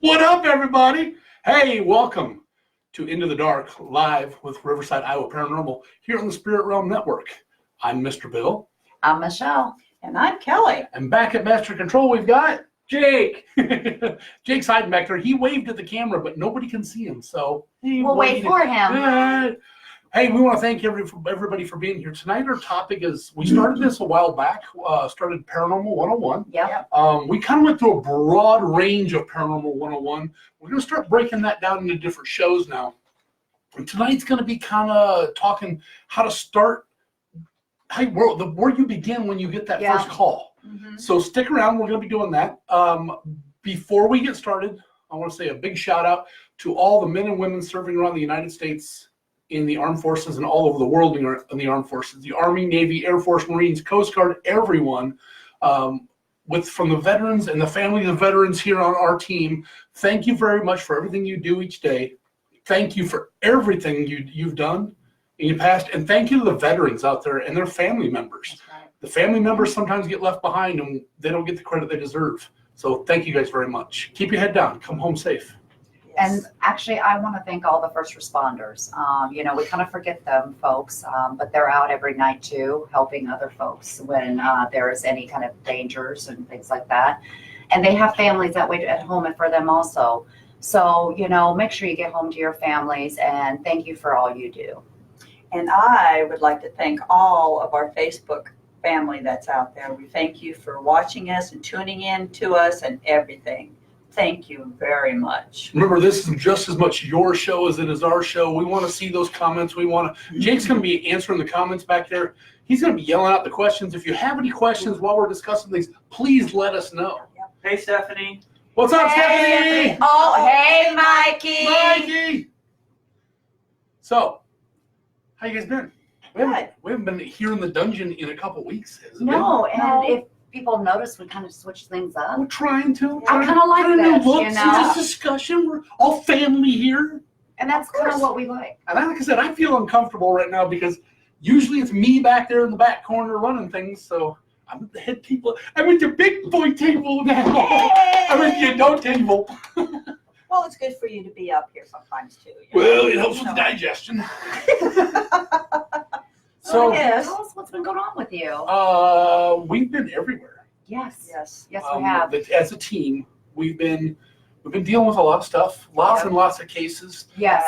What up, everybody? Hey, welcome to Into the Dark, live with Riverside, Iowa Paranormal, here on the Spirit Realm Network. I'm Mr. Bill. I'm Michelle. And I'm Kelly. And back at Master Control, we've got Jake. Jake's hiding back there. He waved at the camera, but nobody can see him, so we'll wait for him. Hey, we want to thank everybody for being here. Tonight our topic is, we started this a while back, started Paranormal 101. Yeah. We kind of went through a broad range of Paranormal 101. We're going to start breaking that down into different shows now. And tonight's going to be kind of talking how to start, where you begin when you get that first call. Mm-hmm. So stick around. We're going to be doing that. Before we get started, I want to say a big shout out to all the men and women serving around the United States in the armed forces and all over the world in the armed forces, the Army, Navy, Air Force, Marines, Coast Guard, everyone, from the veterans and the families of veterans here on our team. Thank you very much for everything you do each day. Thank you for everything you've done in your past, and thank you to the veterans out there and their family members. Right. The family members sometimes get left behind and they don't get the credit they deserve. So thank you guys very much. Keep your head down. Come home safe. And actually, I want to thank all the first responders. We kind of forget them folks, but they're out every night too, helping other folks when there is any kind of dangers and things like that. And they have families that wait at home and for them also. So, make sure you get home to your families, and thank you for all you do. And I would like to thank all of our Facebook family that's out there. We thank you for watching us and tuning in to us and everything. Thank you very much. Remember, this is just as much your show as it is our show. We want to see those comments. Jake's going to be answering the comments back there. He's going to be yelling out the questions. If you have any questions while we're discussing things, please let us know. Hey, Stephanie. What's up, Stephanie? Oh, hey, Mikey. Mikey. So, how you guys been? We haven't been here in the dungeon in a couple weeks. No, and if people notice, we kind of switch things up. We're trying to. I kind of like that, It's a discussion. We're all family here. And that's kind of what we like. And like I said, I feel uncomfortable right now because usually it's me back there in the back corner running things. So I'm at the head table. I'm at the big boy table now. Yay! I'm at the adult table. Well, it's good for you to be up here sometimes too. Well, it helps with digestion. So tell us what's been going on with you. We've been everywhere. Yes, we have. As a team, we've been dealing with a lot of stuff, lots and lots of cases. Yes.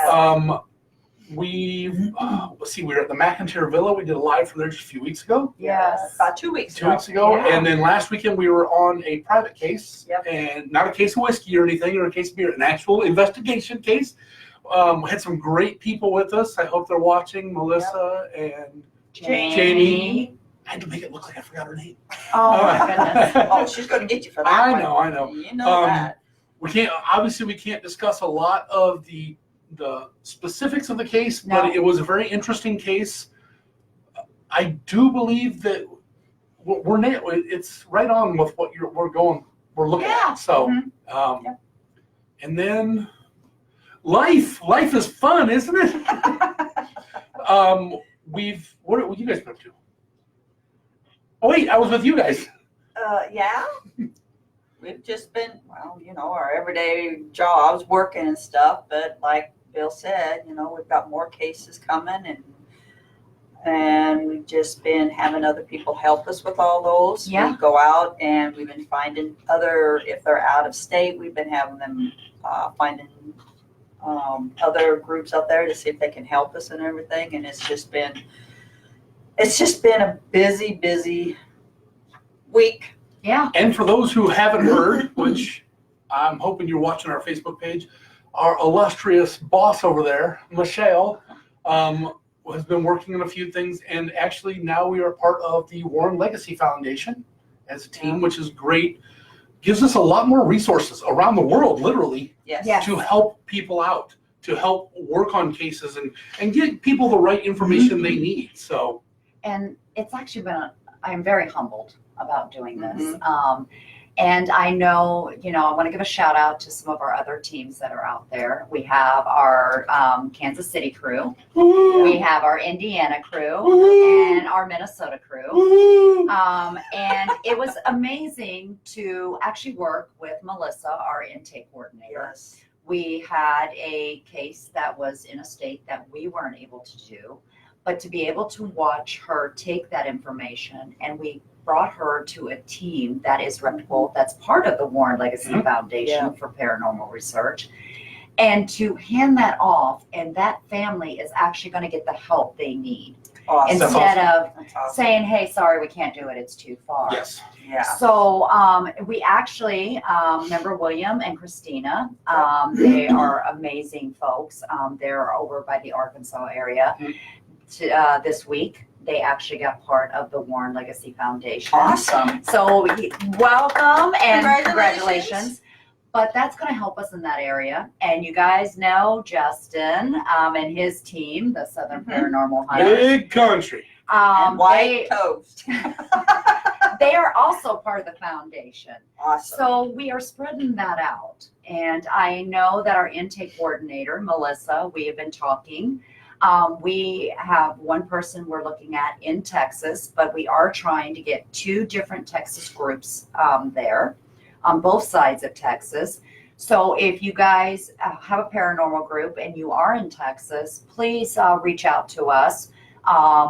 Let's see, we were at the McIntyre Villa. We did a live from there just a few weeks ago. Yes. About 2 weeks ago. 2 weeks ago. Yeah. And then last weekend we were on a private case. Yep. And not a case of whiskey or anything, or a case of beer, an actual investigation case. We had some great people with us. I hope they're watching. Melissa and Jamie. I had to make it look like I forgot her name. Oh my goodness. Oh, she's going to get you for that one. I know. You know that. We can't discuss a lot of the specifics of the case, No. but it was a very interesting case. I do believe that it's right on with what we're looking at. So, and then life is fun, isn't it? What you guys been up to? Oh wait, I was with you guys. Yeah. We've just been, our everyday jobs, working and stuff. But like Bill said, we've got more cases coming, and we've just been having other people help us with all those. Yeah. We go out and we've been finding if they're out of state, we've been having them finding other groups out there to see if they can help us and everything. And it's just been a busy week. Yeah. And for those who haven't heard, which I'm hoping you're watching our Facebook page, our illustrious boss over there, Michelle, has been working on a few things, and actually now we are part of the Warren Legacy Foundation as a team, which is great. Gives us a lot more resources around the world, literally, to help people out, to help work on cases and get people the right information they need. So, and it's actually been I'm very humbled about doing this. And I know, I want to give a shout out to some of our other teams that are out there. We have our Kansas City crew, we have our Indiana crew, and our Minnesota crew. And it was amazing to actually work with Melissa, our intake coordinator. Yes. We had a case that was in a state that we weren't able to do, but to be able to watch her take that information, and we brought her to a team that is reputable, that's part of the Warren Legacy Foundation for Paranormal Research, and to hand that off, and that family is actually going to get the help they need. Awesome. Instead of That's awesome. saying, hey, sorry, we can't do it, it's too far. Yes. Yeah. So we actually, remember William and Christina, they are amazing folks. They're over by the Arkansas area. This week, they actually got part of the Warren Legacy Foundation. Awesome. So welcome and Congratulations. congratulations. But that's going to help us in that area. And you guys know Justin and his team, the Southern Paranormal Hunters. Big country. And White Coast. They are also part of the foundation. Awesome. So we are spreading that out. And I know that our intake coordinator, Melissa, we have been talking. We have one person we're looking at in Texas, but we are trying to get 2 different Texas groups there on both sides of Texas. So if you guys have a paranormal group and you are in Texas, please reach out to us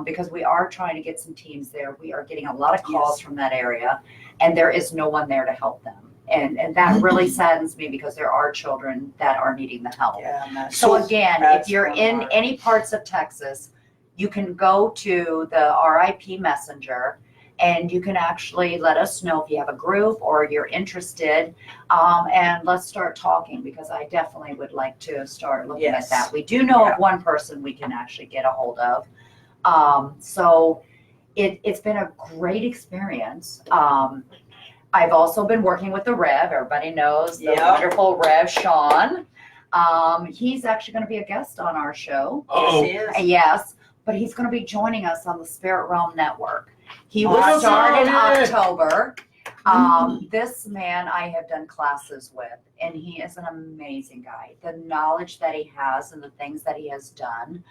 because we are trying to get some teams there. We are getting a lot of calls from that area, and there is no one there to help them. And that really saddens me because there are children that are needing the help. Yeah, So again, if that's you're one of in our- any parts of Texas, you can go to the RIP Messenger and you can actually let us know if you have a group or you're interested, and let's start talking because I definitely would like to start looking at Yes. that. We do know Yeah. of one person we can actually get a hold of. So it's been a great experience. I've also been working with the Rev. Everybody knows the Yep. wonderful Rev Sean. He's actually going to be a guest on our show. Uh-oh. Yes, he is. Yes, but he's going to be joining us on the Spirit Realm Network. He will Awesome. start in Yay. October. This man I have done classes with, and he is an amazing guy. The knowledge that he has and the things that he has done,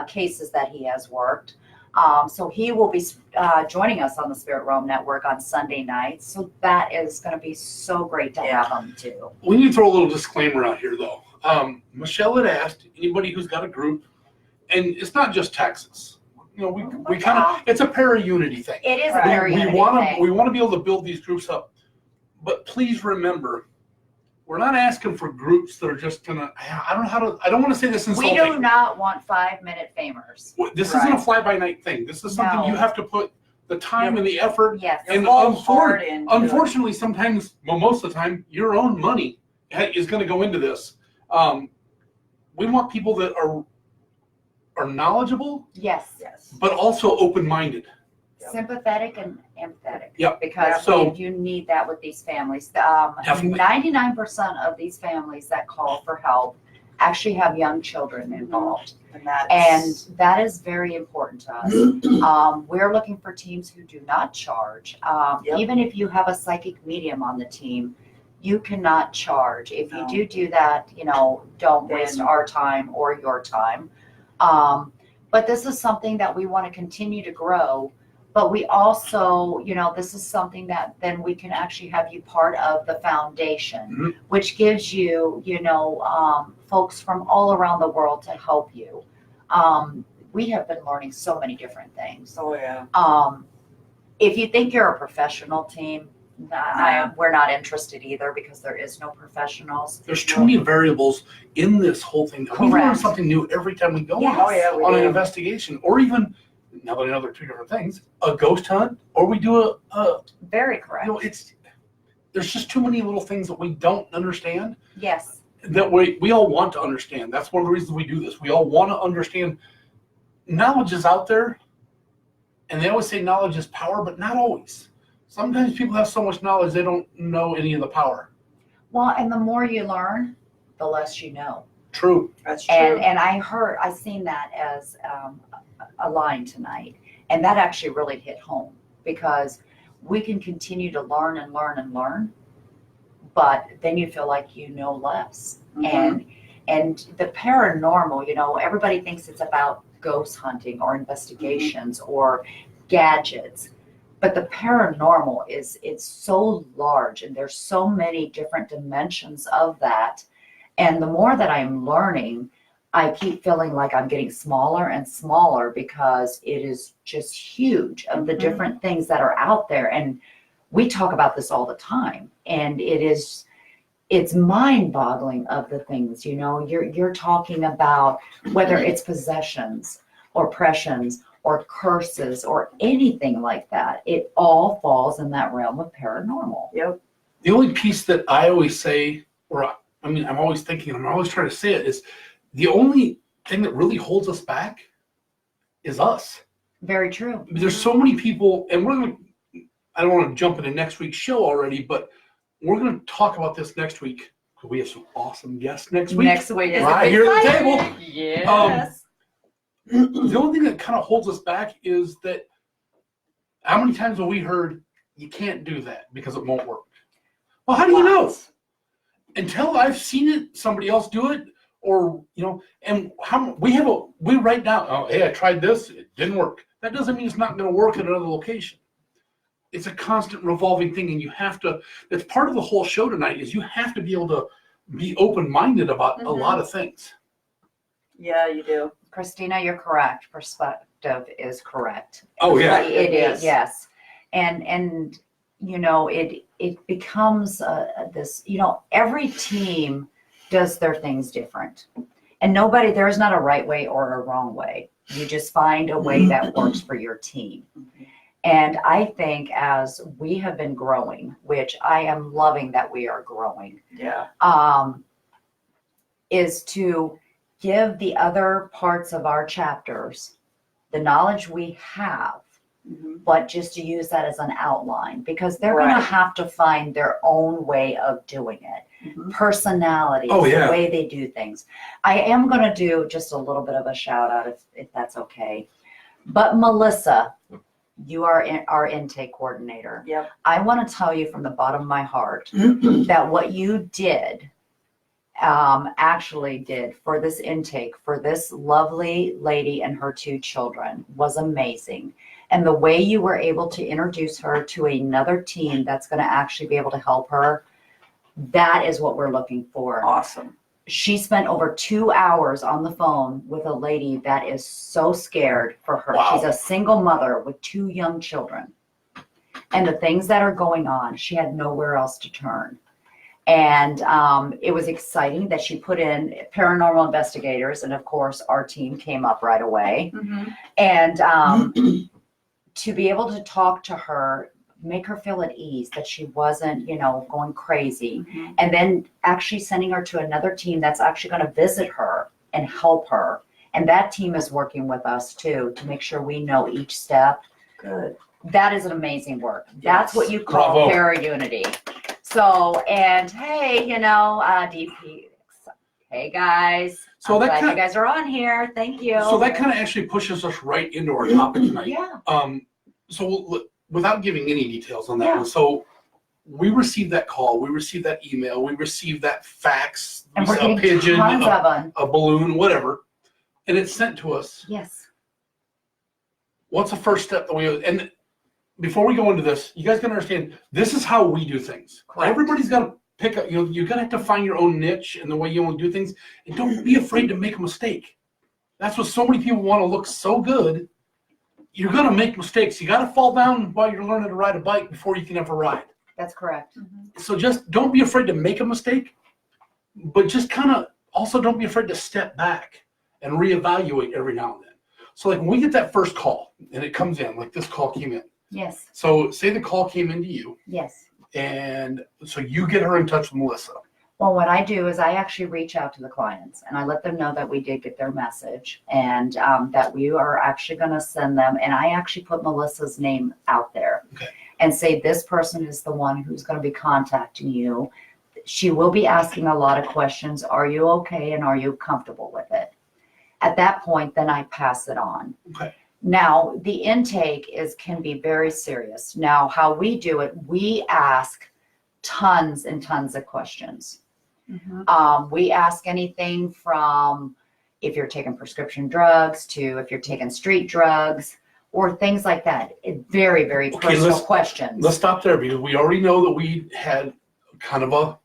cases that he has worked. So he will be joining us on the Spirit Realm Network on Sunday nights. So that is going to be so great to have him too. We need to throw a little disclaimer out here, though. Michelle had asked anybody who's got a group, and it's not just Texas. We kind of, it's a para-unity thing. It is a Right. very We unique want thing. to be able to build these groups up, but please remember, we're not asking for groups that are just gonna. I don't want to say this We insulting. do not want 5-minute famers. This isn't a Right. fly-by-night thing. This is something No. you have to put the time and the effort. Yes. And Your whole heart into it. Unfortunately, sometimes, well, most of the time, your own money is going to go into this. We want people that are knowledgeable, Yes. Yes. but also open-minded. Yep. Sympathetic and empathetic. Yep. Because So- you need that with these families. Definitely. 99% of these families that call for help actually have young children involved. And that's, And that is very important to us. We're looking for teams who do not charge. Yep. Even if you have a psychic medium on the team, you cannot charge. If No. you do that, don't Then- waste our time or your time. But this is something that we want to continue to grow. But we also, this is something that then we can actually have you part of the foundation, Mhm. which gives you, folks from all around the world to help you. We have been learning so many different things. oh yeah. If you think you're a professional team, we're not interested either because there is no professionals. There's too many variables in this whole thing. We learn Correct. something new every time we go Yes. Oh yeah. We on an do. investigation, or even, now that I know they're 2 different things, a ghost hunt, or we do Very correct. there's just too many little things that we don't understand Yes. that we all want to understand. That's one of the reasons we do this. We all want to understand. Knowledge is out there, and they always say knowledge is power, but not always. Sometimes people have so much knowledge they don't know any of the power. Well, and the more you learn, the less you know. True. That's true. And I seen that as a line tonight, and that actually really hit home because we can continue to learn and learn and learn, but then you feel like you know less. Mhm. And the paranormal, everybody thinks it's about ghost hunting or investigations or gadgets. But the paranormal it's so large, and there's so many different dimensions of that. And the more that I'm learning, I keep feeling like I'm getting smaller and smaller because it is just huge of the Mhm. different things that are out there. And we talk about this all the time. And it's mind-boggling of the things, you're talking about whether it's possessions or oppressions or curses or anything like that. It all falls in that realm of paranormal. Yep. The only piece that I always say, I'm always thinking, I'm always trying to say it, is the only thing that really holds us back is us. Very true. There's so many people, and I don't want to jump into next week's show already, but we're going to talk about this next week because we have some awesome guests next week. Next week is Right here at the table. Yes. The only thing that kind of holds us back is that how many times have we heard you can't do that because it won't work? Well, how do you know? Until I've seen it, somebody else do it, or and we write down, oh, hey, I tried this, it didn't work. That doesn't mean it's not going to work at another location. It's a constant revolving thing, and you have to. That's part of the whole show tonight. Is you have to be able to be open-minded about a lot of things. Yeah, you do. Christina, you're correct. Perspective is correct. Oh yeah, It Yes. is, yes. And it becomes this, every team does their things different. And there is not a right way or a wrong way. You just find a way that works for your team. Mhm. And I think as we have been growing, which I am loving that we are growing, Yeah. is to give the other parts of our chapters the knowledge we have, Mhm. but just to use that as an outline, because they're going to Right. have to find their own way of doing it. Mhm. Personalities, Oh, yeah. the way they do things. I am going to do just a little bit of a shout out if that's okay. But Melissa, you are our intake coordinator. Yep. I want to tell you from the bottom of my heart that what you actually did for this intake for this lovely lady and her 2 children was amazing. And the way you were able to introduce her to another team that's going to actually be able to help her, that is what we're looking for. Awesome. She spent over 2 hours on the phone with a lady that is so scared for her. Wow. She's a single mother with 2 young children. And the things that are going on, she had nowhere else to turn. And it was exciting that she put in paranormal investigators. And of course, our team came up right away. Mhm. And to be able to talk to her, make her feel at ease that she wasn't, going crazy. Mhm. And then actually sending her to another team that's actually going to visit her and help her. And that team is working with us too to make sure we know each step. Good. That is an amazing work. That's what you call Bravo. para-unity. So, and hey, DP, hey guys, So I'm that glad kinda- you guys are on here. Thank you. So that kind of actually pushes us right into our topic tonight. Yeah. So without giving any details on that Yeah. one, so we received that call, we received that email, we received that fax, And we we're saw a getting pigeon, tons of them. a balloon, whatever, and it's sent to us. Yes. What's the first step that and before we go into this, you guys gotta understand, this is how we do things. Correct. Everybody's gotta pick up, you're gonna have to find your own niche and the way you want to do things, and don't be afraid to make a mistake. That's what so many people want to look so good. You're gonna make mistakes. You gotta fall down while you're learning to ride a bike before you can ever ride. That's correct. So just don't be afraid to make a mistake, but just kind of also don't be afraid to step back and reevaluate every now and then. So like when we get that first call and it comes in, like this call came in. Yes. So say the call came into you, Yes. and so you get her in touch with Melissa. Well, what I do is I actually reach out to the clients and I let them know that we did get their message and that we are actually going to send them. And I actually put Melissa's name out there and say, this person is the one who's going to be contacting you. She will be asking a lot of questions. Are you okay? And are you comfortable with it? At that point, then I pass it on. Okay. Now, the intake can be very serious. Now, how we do it, we ask tons and tons of questions. Mhm. We ask anything from if you're taking prescription drugs to if you're taking street drugs or things like that. Very, very Okay, personal questions. Let's stop there because we already know that we had kind of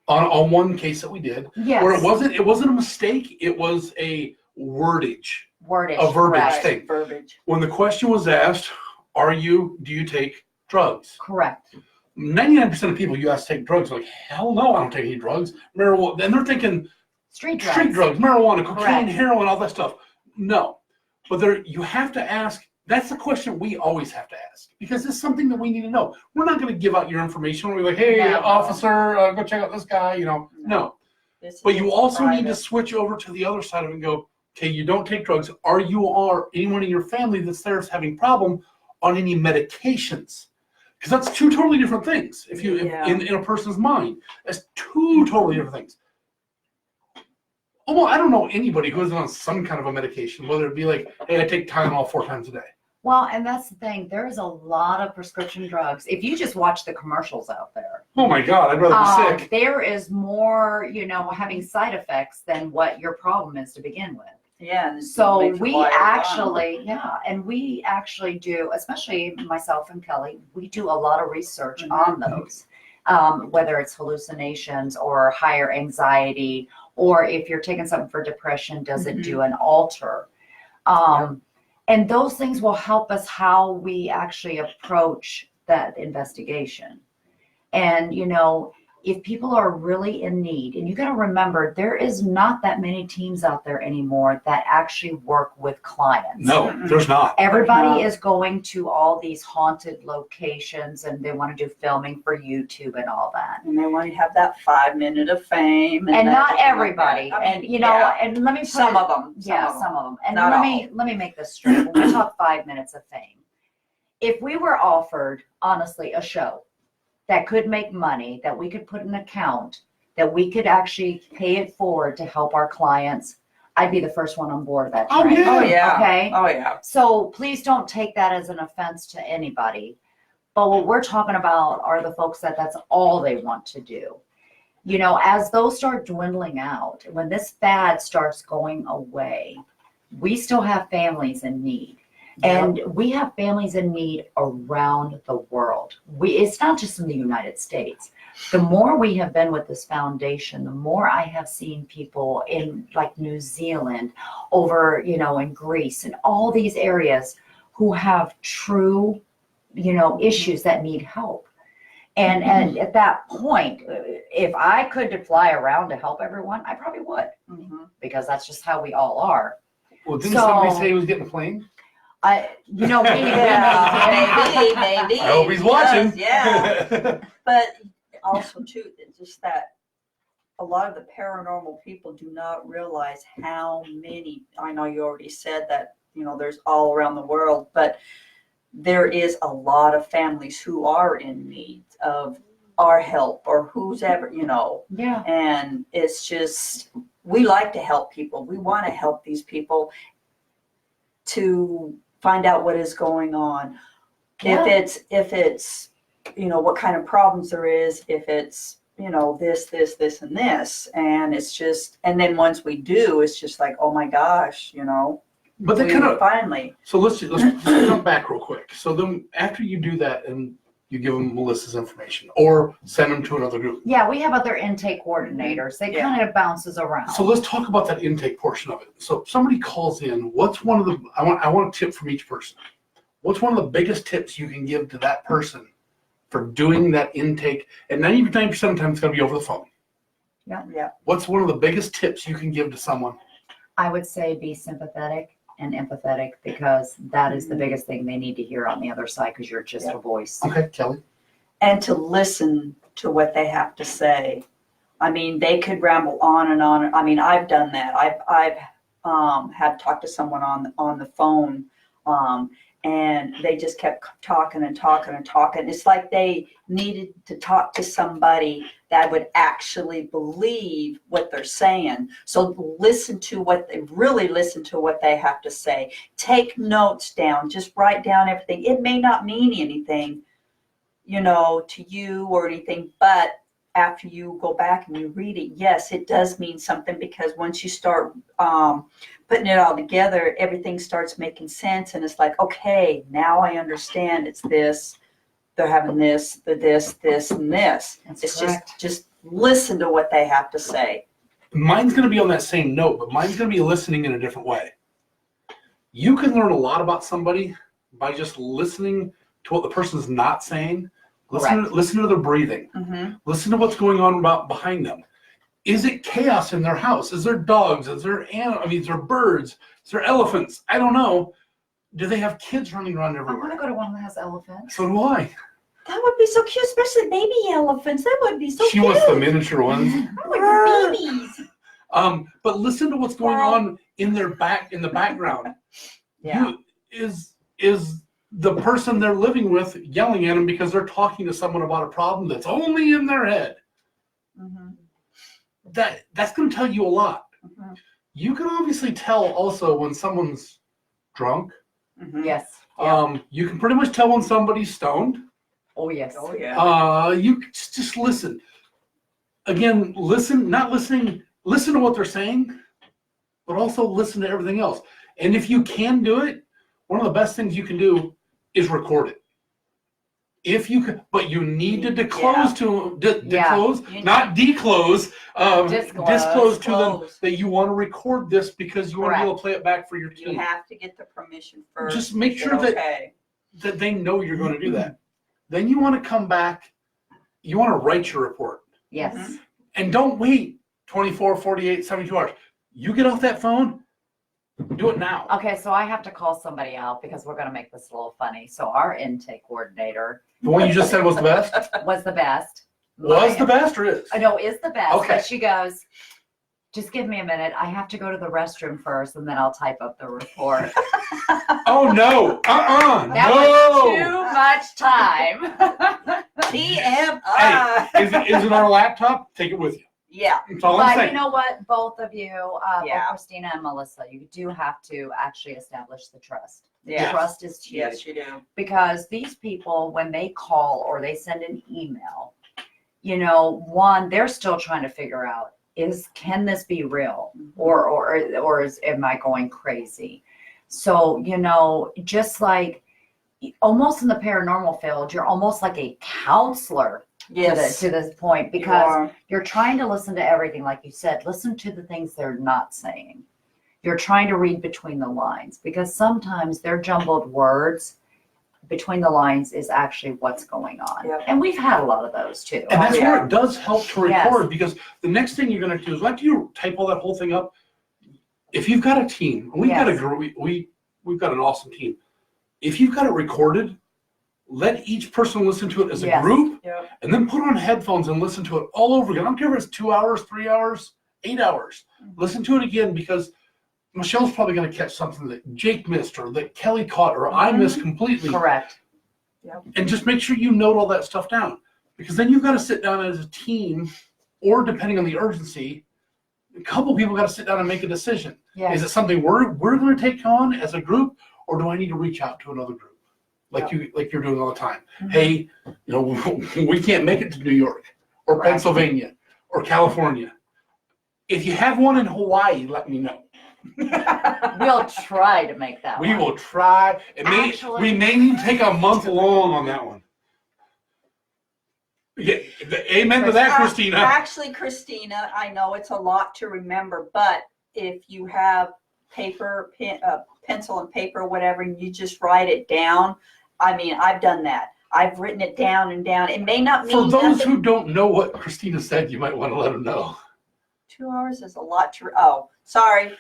on one case that we did Yes. where it wasn't a mistake, it was a wordage. Wordage. A verbiage correct. thing. Verbiage. When the question was asked, do you take drugs? Correct. 99% of people you ask to take drugs are like, hell no, I don't take any drugs. Marijuana. Then they're thinking Street drugs. marijuana, cocaine, Correct. heroin, all that stuff. No. But you have to ask, that's the question we always have to ask because it's something that we need to know. We're not going to give out your information. We're like, hey, No. officer, go check out this guy, No. But you also need to switch over to the other side of it and go, okay, you don't take drugs. Are anyone in your family that's there is having problem on any medications? Because that's two totally different things. If in a person's mind, that's two totally different things. Well, I don't know anybody who isn't on some kind of a medication, whether it be like, hey, I take Tylenol 4 times a day. Well, and that's the thing. There is a lot of prescription drugs. If you just watch the commercials out there, Oh my God, I'd rather be sick. there is more, having side effects than what your problem is to begin with. Yeah. So we actually do, especially myself and Kelly, we do a lot of research on those, whether it's hallucinations or higher anxiety, or if you're taking something for depression, does it do an alter? And those things will help us how we actually approach that investigation. And, if people are really in need, and you got to remember, there is not that many teams out there anymore that actually work with clients. No, there's not. Everybody is going to all these haunted locations and they want to do filming for YouTube and all that. And they want to have that 5 minute of fame. And not everybody. And and let me put some of them. Some of them. And Not let me make this straight. When we talk 5 minutes of fame, if we were offered, honestly, a show that could make money, that we could put in an account, that we could actually pay it forward to help our clients, I'd be the first one on board that train. Oh yeah. Okay. Oh yeah. So please don't take that as an offense to anybody. But what we're talking about are the folks that's all they want to do. As those start dwindling out, when this fad starts going away, we still have families in need. And we have families in need around the world. It's not just in the United States. The more we have been with this foundation, the more I have seen people in like New Zealand, over, in Greece and all these areas who have true, issues that need help. And at that point, if I could fly around to help everyone, I probably would, because that's just how we all are. Well, didn't somebody say he was getting a plane? Maybe. I hope he's watching. Yeah. But also too, it's just that a lot of the paranormal people do not realize how many. I know you already said that there's all around the world, but there is a lot of families who are in need of our help or who's ever. Yeah. And it's just we like to help people. We want to help these people to find out what is going on. Yeah. If it's what kind of problems there is, if it's this and this, and it's just, and then once we do, it's just like, oh my gosh, But they kind of finally. So let's jump back real quick. So then after you do that and you give them Melissa's information or send them to another group. Yeah, we have other intake coordinators. They kind of bounces around. So let's talk about that intake portion of it. So if somebody calls in, I want a tip from each person. What's one of the biggest tips you can give to that person for doing that intake? And 99% of the time it's going to be over the phone. Yeah. What's one of the biggest tips you can give to someone? I would say be sympathetic and empathetic, because that is the biggest thing they need to hear on the other side, because you're just a voice. Okay, Kelly. And to listen to what they have to say. I mean, they could ramble on and on. I mean, I've done that. I've had talked to someone on the phone, and they just kept talking and talking and talking. It's like they needed to talk to somebody that would actually believe what they're saying. So listen to what they have to say. Take notes down. Just write down everything. It may not mean anything, to you or anything, but after you go back and you read it, yes, it does mean something, because once you start putting it all together, everything starts making sense, and it's like, okay, now I understand. It's this. They're having this, and this. That's It's correct. just listen to what they have to say. Mine's going to be on that same note, but mine's going to be listening in a different way. You can learn a lot about somebody by just listening to what the person's not saying. Listen to their breathing. Mm-hmm. Listen to what's going on behind them. Is it chaos in their house? Is there dogs? Is there is there birds? Is there elephants? I don't know. Do they have kids running around I everywhere? want to go to one that has elephants. So do I. That would be so cute, especially baby elephants. That would be so She cute. wants the miniature ones. I want the babies. But listen to what's going on in the background. Yeah. Is the person they're living with yelling at them because they're talking to someone about a problem that's only in their head? Mm-hmm. That's going to tell you a lot. Mm-hmm. You can obviously tell also when someone's drunk. Mm-hmm. Yes. You can pretty much tell when somebody's stoned. Oh, yes. Oh, yeah. You just listen. Again, listen to what they're saying, but also listen to everything else. And if you can do it, one of the best things you can do is record it. If you can, but you need to disclose not declose, disclose to them that you want to record this because you want to be able to play it back for your team. You have to get the permission first. Just make sure that they know you're going to do that. Then you want to come back, you want to write your report. Yes. Mm-hmm. And don't wait 24, 48, 72 hours. You get off that phone, do it now. Okay, so I have to call somebody out because we're going to make this a little funny. So our intake coordinator The one you just said was the best? was the best. Was the best or is? I know is the best. Okay. But she goes, just give me a minute. I have to go to the restroom first, and then I'll type up the report. Oh, no. That was too much time. TMI. Hey, is it our laptop? Take it with you. Yeah. That's all I'm But saying. you know what? Both of you, Yeah. both Christina and Melissa, you do have to actually establish the trust. Yeah. Trust is huge. Yes, you do. Because these people, when they call or they send an email, one, they're still trying to figure out can this be real or am I going crazy? So, just like almost in the paranormal field, you're almost like a counselor Yes. to this point, because you're trying to listen to everything. Like you said, listen to the things they're not saying. You're trying to read between the lines, because sometimes their jumbled words between the lines is actually what's going on. Yep. And we've had a lot of those too. And that's where it does help to record, Yes. because the next thing you're going to do is after you type all that whole thing up, if you've got a team, and we've got a group, we've got an awesome team. If you've got it recorded, let each person listen to it as a group, and then put on headphones and listen to it all over again. I don't care if it's 2 hours, 3 hours, 8 hours. Listen to it again, because Michelle's probably going to catch something that Jake missed or that Kelly caught or I missed completely. Correct. And just make sure you note all that stuff down, because then you've got to sit down as a team, or depending on the urgency, a couple people got to sit down and make a decision. Yes. Is it something we're going to take on as a group, or do I need to reach out to another group like you're doing all the time? Hey, we can't make it to New York or Pennsylvania or California. If you have one in Hawaii, let me know. We'll try to make that We one. will try. We may need to take a month long on that one. Yeah, amen to that, Christina. Actually, Christina, I know it's a lot to remember, but if you have paper, pencil and paper, whatever, and you just write it down. I mean, I've done that. I've written it down and down. It may not mean For those nothing. who don't know what Christina said, you might want to let them know. 2 hours is a lot to. Oh, sorry.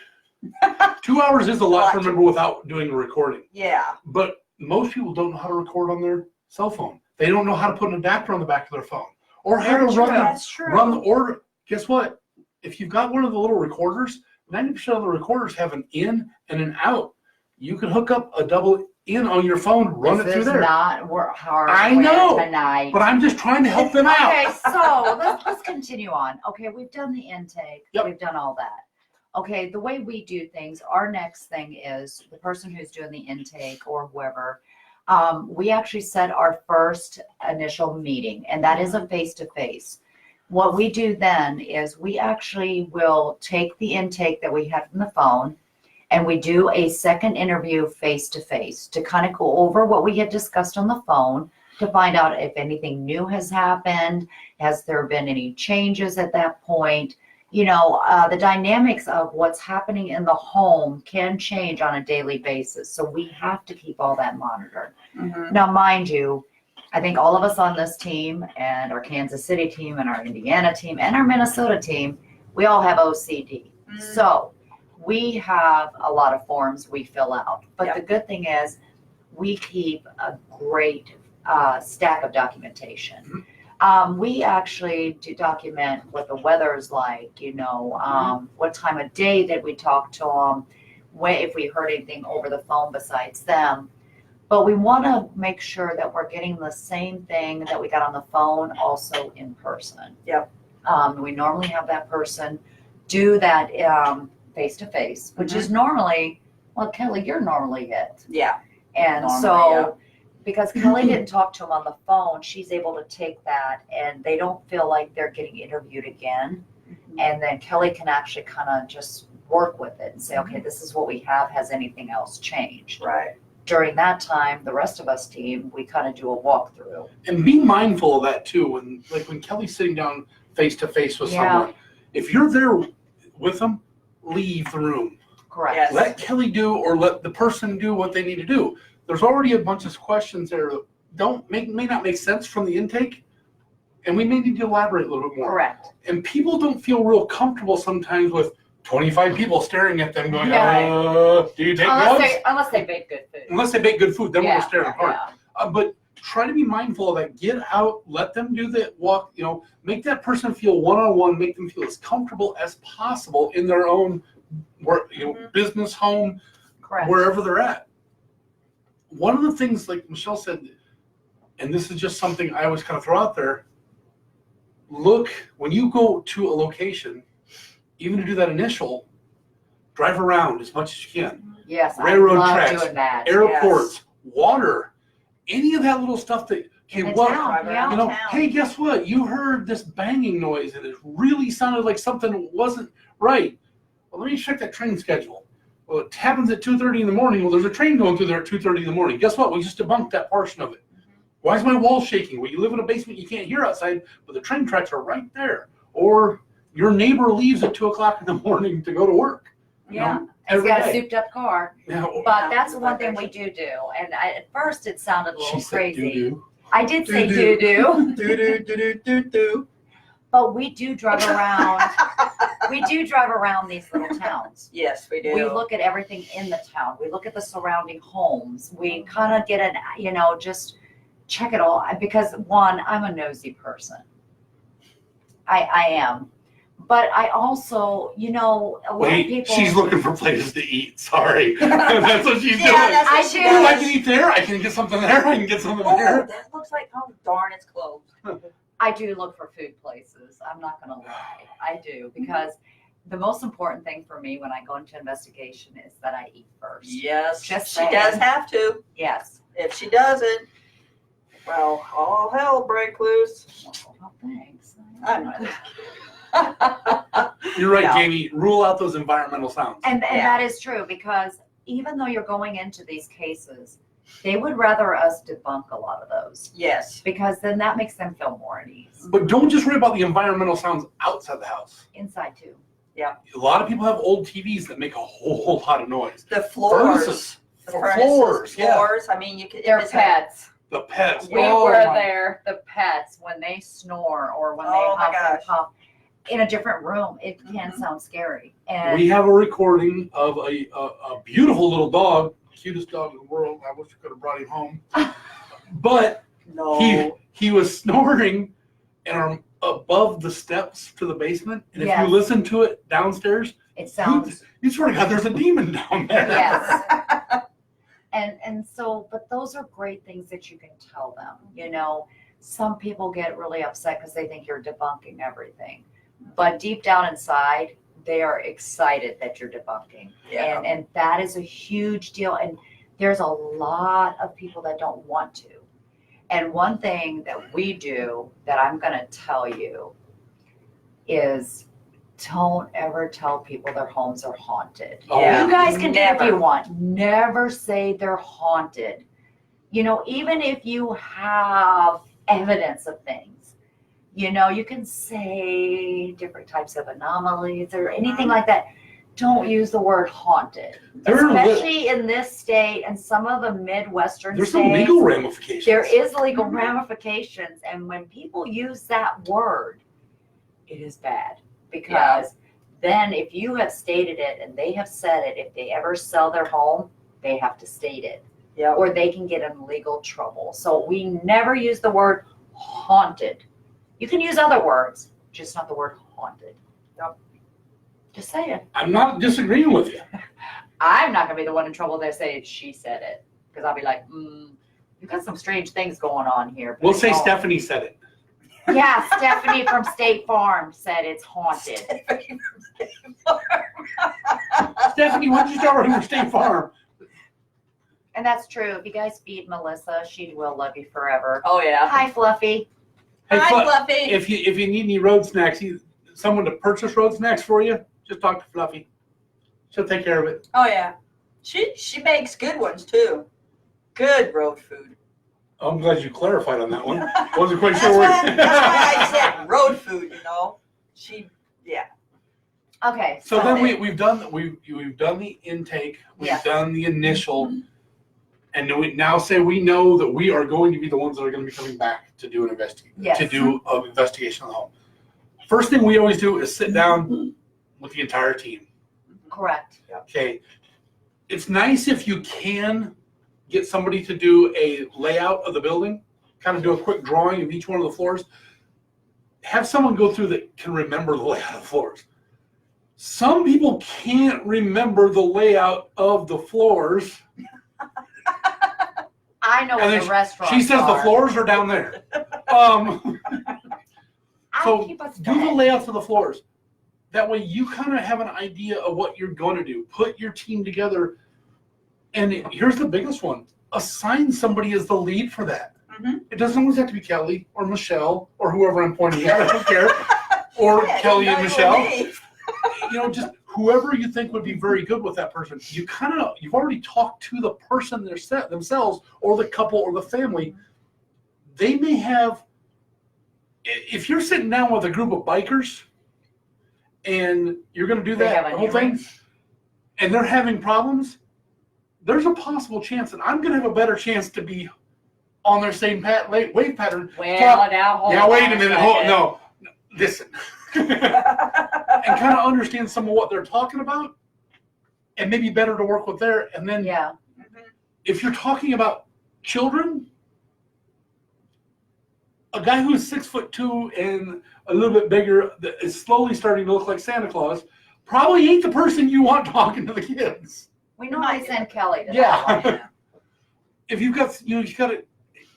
2 hours is a lot to remember without doing a recording. Yeah. But most people don't know how to record on their cell phone. They don't know how to put an adapter on the back of their phone, or how to run the order. Guess what? If you've got one of the little recorders, 90% of the recorders have an in and an out. You can hook up a double in on your phone, run it through there. This is not work hard I know, tonight. but I'm just trying to help them out. Okay, so let's continue on. Okay, we've done the intake. Yep. We've done all that. Okay, the way we do things, our next thing is the person who's doing the intake or whoever, We actually set our first initial meeting, and that is a face-to-face. What we do then is we actually will take the intake that we had from the phone, and we do a second interview face-to-face to kind of go over what we had discussed on the phone, to find out if anything new has happened. Has there been any changes at that point? The dynamics of what's happening in the home can change on a daily basis. So we have to keep all that monitored. Mm-hmm. Now, mind you, I think all of us on this team, and our Kansas City team and our Indiana team and our Minnesota team, we all have OCD. Mm. So we have a lot of forms we fill out. But Yep. the good thing is we keep a great stack of documentation. We actually do document what the weather is like, what time of day that we talk to them, if we heard anything over the phone besides them. But we want to make sure that we're getting the same thing that we got on the phone also in person. Yep. We normally have that person do that face-to-face, which is normally, well, Kelly, you're normally it. Yeah. And Normally, so, because Kelly didn't talk to him on the phone, she's able to take that, and they don't feel like they're getting interviewed again. And then Kelly can actually kind of just work with it and say, okay, this is what we have. Has anything else changed? Right. During that time, the rest of us team, we kind of do a walkthrough. And be mindful of that too. When Kelly's sitting down face to face with someone, if you're there with them, leave the room. Correct. Yes. Let Kelly do, or let the person do what they need to do. There's already a bunch of questions there that may not make sense from the intake, and we may need to elaborate a little bit more. Correct. And people don't feel real comfortable sometimes with 25 people staring at them going, Yeah. do you take drugs? Unless they bake good food. Unless they bake good food, then Yeah, we're staring hard. yeah. But try to be mindful of that. Get out, let them do the walk, make that person feel one-on-one, make them feel as comfortable as possible in their own work, business, home, Correct. wherever they're at. One of the things, like Michelle said, and this is just something I always kind of throw out there, look, when you go to a location, even to do that initial, drive around as much as you can. Yes, Railroad I love tracks, doing that. Airports, water, any of that little stuff that, In the what, town, yeah. hey, guess what? You heard this banging noise and it really sounded like something wasn't right. Well, let me check that train schedule. Well, it happens at 2:30 in the morning. Well, there's a train going through there at 2:30 in the morning. Guess what? We just debunked that portion of it. Why is my wall shaking? Well, you live in a basement, you can't hear outside, but the train tracks are right there. Or your neighbor leaves at 2 o'clock in the morning to go to work. Yeah. He's Every got a day. souped up car. Yeah, But that's the one thing we do. And at first it sounded a little she said crazy. doo-doo. I did say Doo-doo. doo-doo. But we do drive around. We do drive around these little towns. Yes, we do. We look at everything in the town. We look at the surrounding homes. We kind of get just check it all. Because one, I'm a nosy person. I am. But I also, a lot of Wait, people. she's looking for places to eat. Sorry. That's what she's Yeah, doing. that's what I she do. Oh, I does. can eat there. I can get something there. I can get something Oh, there. that looks like, oh darn, it's closed. I do look for food places. I'm not going to lie. I do, because the most important thing for me when I go into investigation is that I eat first. Yes, Just she saying. does have to. Yes. If she doesn't, well, all hell will break loose. Oh, thanks. I'm You're right, Yeah. Jamie. Rule out those environmental sounds. And Yeah. that is true, because even though you're going into these cases, they would rather us debunk a lot of those, Yes. because then that makes them feel more at ease. But don't just worry about the environmental sounds outside the house. Inside too. A lot of people have old TVs that make a whole lot of noise. The floors. Furnaces. The For furnaces, floors, yeah. floors. I mean, you could. They're if it's pets. The pets. We Oh, were my- there, the pets, when they snore or when they Oh, my huff and gosh. puff in a different room, it can Mhm. sound scary. And We have a recording of a beautiful little dog, cutest dog in the world. I wish I could have brought him home. But No. he was snoring and above the steps to the basement. And if Yes. you listen to it downstairs, it sounds, you swear to God, there's a demon down there. yes. And so, but those are great things that you can tell them. Some people get really upset because they think you're debunking everything. But deep down inside, they are excited that you're debunking. Yeah. And that is a huge deal. And There's a lot of people that don't want to. And one thing that we do that I'm going to tell you is don't ever tell people their homes are haunted. Oh, Yeah. You guys can do it if Never. you want. Never say they're haunted. You know, even if you have evidence of things, you know, you can say different types of anomalies or anything like that. Don't use the word haunted, There are especially in this state and some of the Midwestern There's states. some legal ramifications. There is legal ramifications, and when people use that word, it is bad because then if you have stated it and they have said it, if they ever sell their home, they have to state it, Yep. or they can get in legal trouble. So we never use the word haunted. You can use other words, just not the word haunted. Yep. Just saying. I'm not disagreeing with you. I'm not gonna be the one in trouble that say she said it, because I'll be like, you've got some strange things going on here. But We'll it's say all- Stephanie said it. Yeah, Stephanie from State Farm said it's haunted. Stephanie, why don't you start with State Farm? And that's true. If you guys feed Melissa, she will love you forever. Oh, yeah. Hi, Fluffy. Hey, Hi, Fluffy. if you need any road snacks, someone to purchase road snacks for you, just talk to Fluffy. She'll take care of it. Oh, yeah. She makes good ones, too. Good road food. I'm glad you clarified on that one. Wasn't quite That's sure why, where. that's why I said road food, you know. Okay. So then we've done the intake, we've Yes. done the initial, and we now say we know that we are going to be the ones that are going to be coming back to do an investigation. Yes. To do an investigation on the home. First thing we always do is sit down with the entire team. Correct. Okay, it's nice if you can get somebody to do a layout of the building, kind of do a quick drawing of each one of the floors. Have someone go through that can remember the layout of the floors. Some people can't remember the layout of the floors. I know And where then the restaurants She says the are. floors are down there. So keep us do the fed. layouts of the floors. That way you kind of have an idea of what you're going to do. Put your team together. And here's the biggest one. Assign somebody as the lead for that. Mhm. It doesn't always have to be Kelly or Michelle or whoever I'm pointing at. I don't care. Or Yeah, Kelly and not Michelle. me. You know, just whoever you think would be very good with that person. You've already talked to the person themselves or the couple or the family. They may have, if you're sitting down with a group of bikers and you're going to do They have that an whole thing earring. and they're having problems, there's a possible chance that I'm going to have a better chance to be on their same wave pattern. Well, now hold Now, wait on a minute. second. No, listen. And kind of understand some of what they're talking about, and maybe better to work with there. And then, Yeah. if you're talking about children, a guy who's 6'2" and a little bit bigger that is slowly starting to look like Santa Claus probably ain't the person you want talking to the kids. We normally send Kelly to Yeah. that one. If you've got, you've got to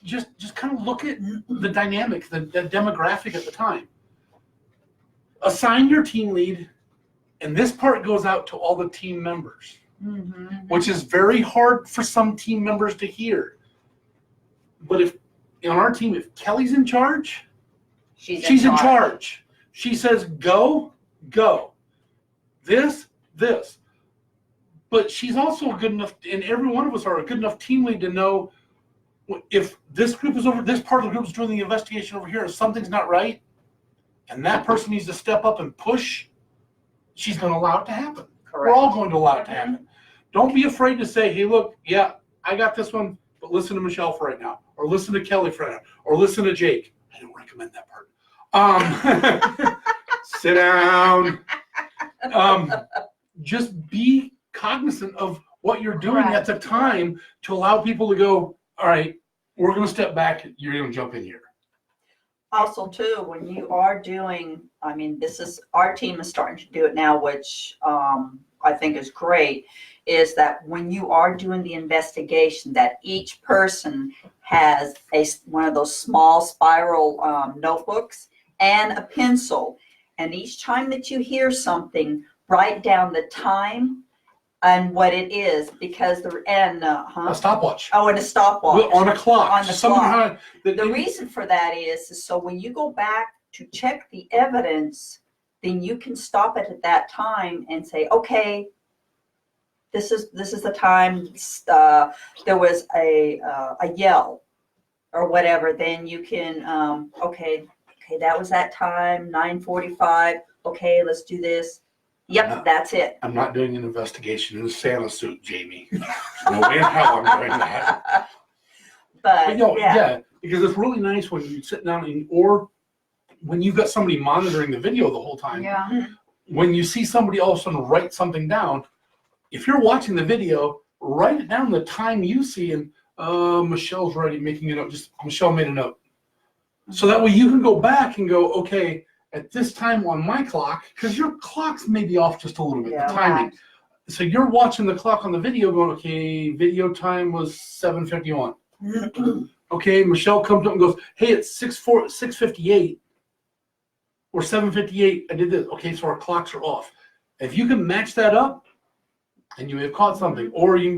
just kind of look at the dynamic, the demographic at the time. Assign your team lead, and this part goes out to all the team members, which is very hard for some team members to hear. But if on our team, if Kelly's in charge, she's in charge. She says, go. This. But she's also good enough, and every one of us are a good enough team lead to know if this group is over, this part of the group is doing the investigation over here, if something's not right, and that person needs to step up and push, she's going to allow it to happen. We're all going to allow it to happen. Don't be afraid to say, hey, look, yeah, I got this one, but listen to Michelle for right now, or listen to Kelly for right now, or listen to Jake. I don't recommend that part. Sit down. Just be cognizant of what you're doing at the time to allow people to go, all right, we're going to step back. You're going to jump in here. Also, too, when you are doing, I mean, our team is starting to do it now, which I think is great, is that when you are doing the investigation, that each person has one of those small spiral notebooks and a pencil. And each time that you hear something, write down the time And what it is, because A stopwatch. Oh, and a stopwatch. On a clock. On the Someone clock. had- The reason for that is so when you go back to check the evidence, then you can stop it at that time and say, okay, this is the time there was a yell or whatever. Then you can okay, that was that time, 9:45. Okay, let's do this. Yep, No. that's it. I'm not doing an investigation in a Santa suit, Jamie. No way in hell I'm doing that. But Yeah, because it's really nice when you sit down or when you've got somebody monitoring the video the whole time. Yeah. When you see somebody all of a sudden write something down, if you're watching the video, write it down the time you see, and Michelle's already making a note. Just Michelle made a note. So that way you can go back and go, okay, at this time on my clock, because your clock's maybe off just a little bit, Yeah. the timing. So you're watching the clock on the video going, okay, video time was 7:51. Okay, Michelle comes up and goes, hey, it's 6:58 or 7:58. I did this. Okay, so our clocks are off. If you can match that up, and you may have caught something, or you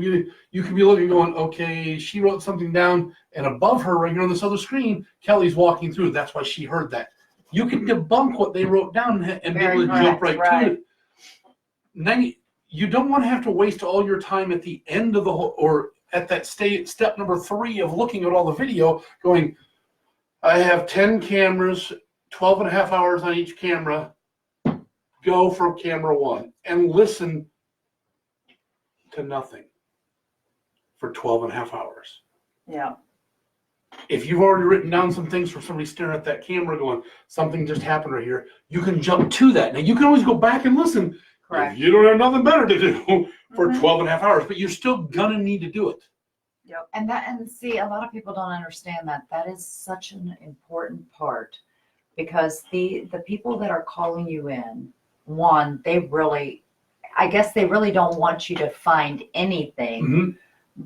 can be looking going, okay, she wrote something down, and above her right here on this other screen, Kelly's walking through. That's why she heard that. You can debunk what they wrote down and be able to jump right to it. Now you don't want to have to waste all your time at the end of the whole, or at that step number 3 of looking at all the video, going, I have 10 cameras, 12 and a half hours on each camera. Go for camera 1 and listen to nothing for 12 and a half hours. Yeah. If you've already written down some things for somebody staring at that camera going, something just happened right here, you can jump to that. Now, you can always go back and listen. Correct. If you don't have nothing better to do for 12 and a half hours, but you're still going to need to do it. Yep. And see, a lot of people don't understand that is such an important part, because the people that are calling you in, one, I guess they really don't want you to find anything. Mm-hmm.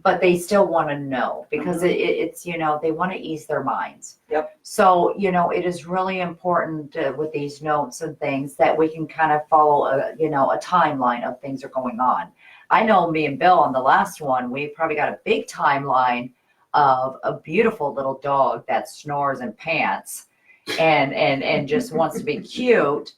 But they still want to know, because it's, they want to ease their minds. Yep. So, it is really important with these notes and things that we can kind of follow a timeline of things are going on. I know me and Bill on the last one, we probably got a big timeline of a beautiful little dog that snores and pants and just wants to be cute.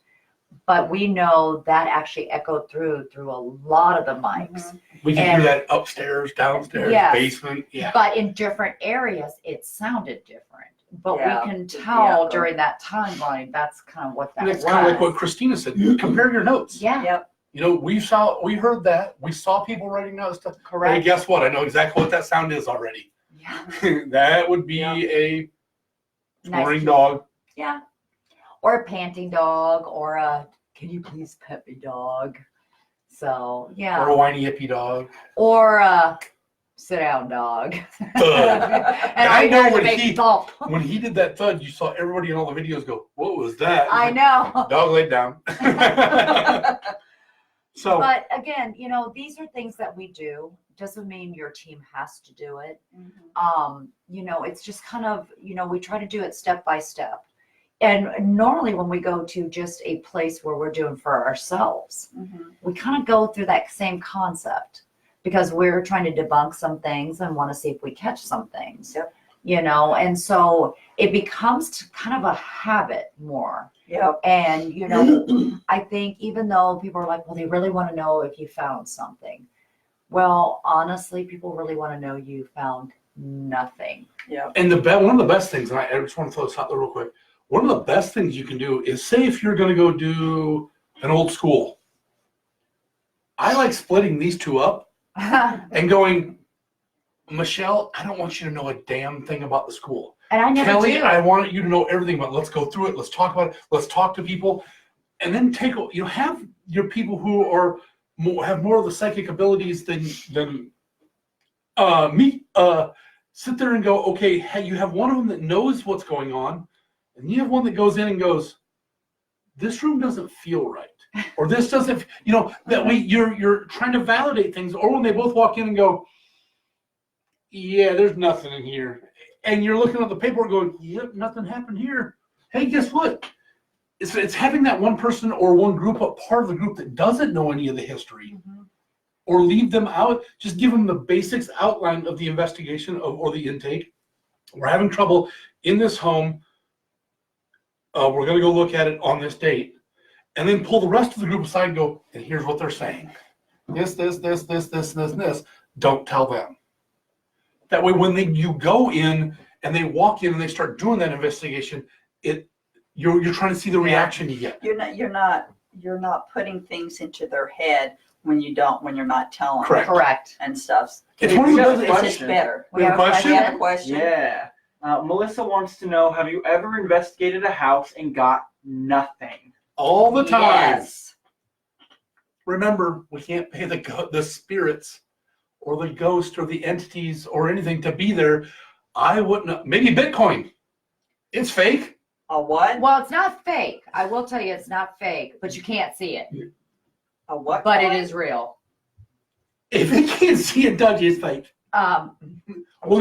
But we know that actually echoed through a lot of the mics. We can hear that upstairs, downstairs, Yes. basement. Yeah. But in different areas, it sounded different. But Yeah. we can tell during that timeline, that's kind of what that And was. it's kind of like what Christina said. Compare your notes. Yeah, Yep. We heard that. We saw people writing down stuff. Hey, correct. guess what? I know exactly what that sound is already. Yeah. That would be a snoring dog. Yeah. Or a panting dog, or a, can you please pet me dog? So, yeah. Or a whiny hippie dog. Or a sit down dog. Thud. And I know heard when a big he- thump. When he did that thud, you saw everybody in all the videos go, what was that? I know. Dog laid down. So, But again, these are things that we do. Doesn't mean your team has to do it. It's just kind of, we try to do it step by step. And normally when we go to just a place where we're doing for ourselves, we kind of go through that same concept, because we're trying to debunk some things and want to see if we catch some things. Yep. And so it becomes kind of a habit more. Yep. And, I think even though people are like, well, they really want to know if you found something. Well, honestly, people really want to know you found nothing. Yep. and one of the best things, and I just want to throw this out there real quick. One of the best things you can do is, say if you're going to go do an old school. I like splitting these two up and going, Michelle, I don't want you to know a damn thing about the school. And I never Kelly, do. I want you to know everything about it. Let's go through it. Let's talk about it. Let's talk to people. And then have your people who are have more of the psychic abilities than me. Sit there and go, okay, hey, you have one of them that knows what's going on, and you have one that goes in and goes, this room doesn't feel right. Or this doesn't, that way you're trying to validate things. Or when they both walk in and go, yeah, there's nothing in here. And you're looking at the paperwork going, yep, nothing happened here. Hey, guess what? It's having that one person or one group, a part of the group that doesn't know any of the history. or leave them out. Just give them the basics outline of the investigation or the intake. We're having trouble in this home. We're going to go look at it on this date, and then pull the rest of the group aside and go, and here's what they're saying. This. Don't tell them. That way, when you go in and they walk in and they start doing that investigation, you're trying to see the reaction you get. You're not putting things into their head when you're not telling them. Correct. And stuff. It's one of those. It's just better. We have a question? You have a question? Yeah. Melissa wants to know, have you ever investigated a house and got nothing? All the time. Yes. Remember, we can't pay the spirits or the ghost or the entities or anything to be there. I wouldn't. Maybe Bitcoin. It's fake. A what? Well, it's not fake. I will tell you it's not fake, but you can't see it. A what? But coin? it is real. If it can't see it, Dougie, it's fake. Well,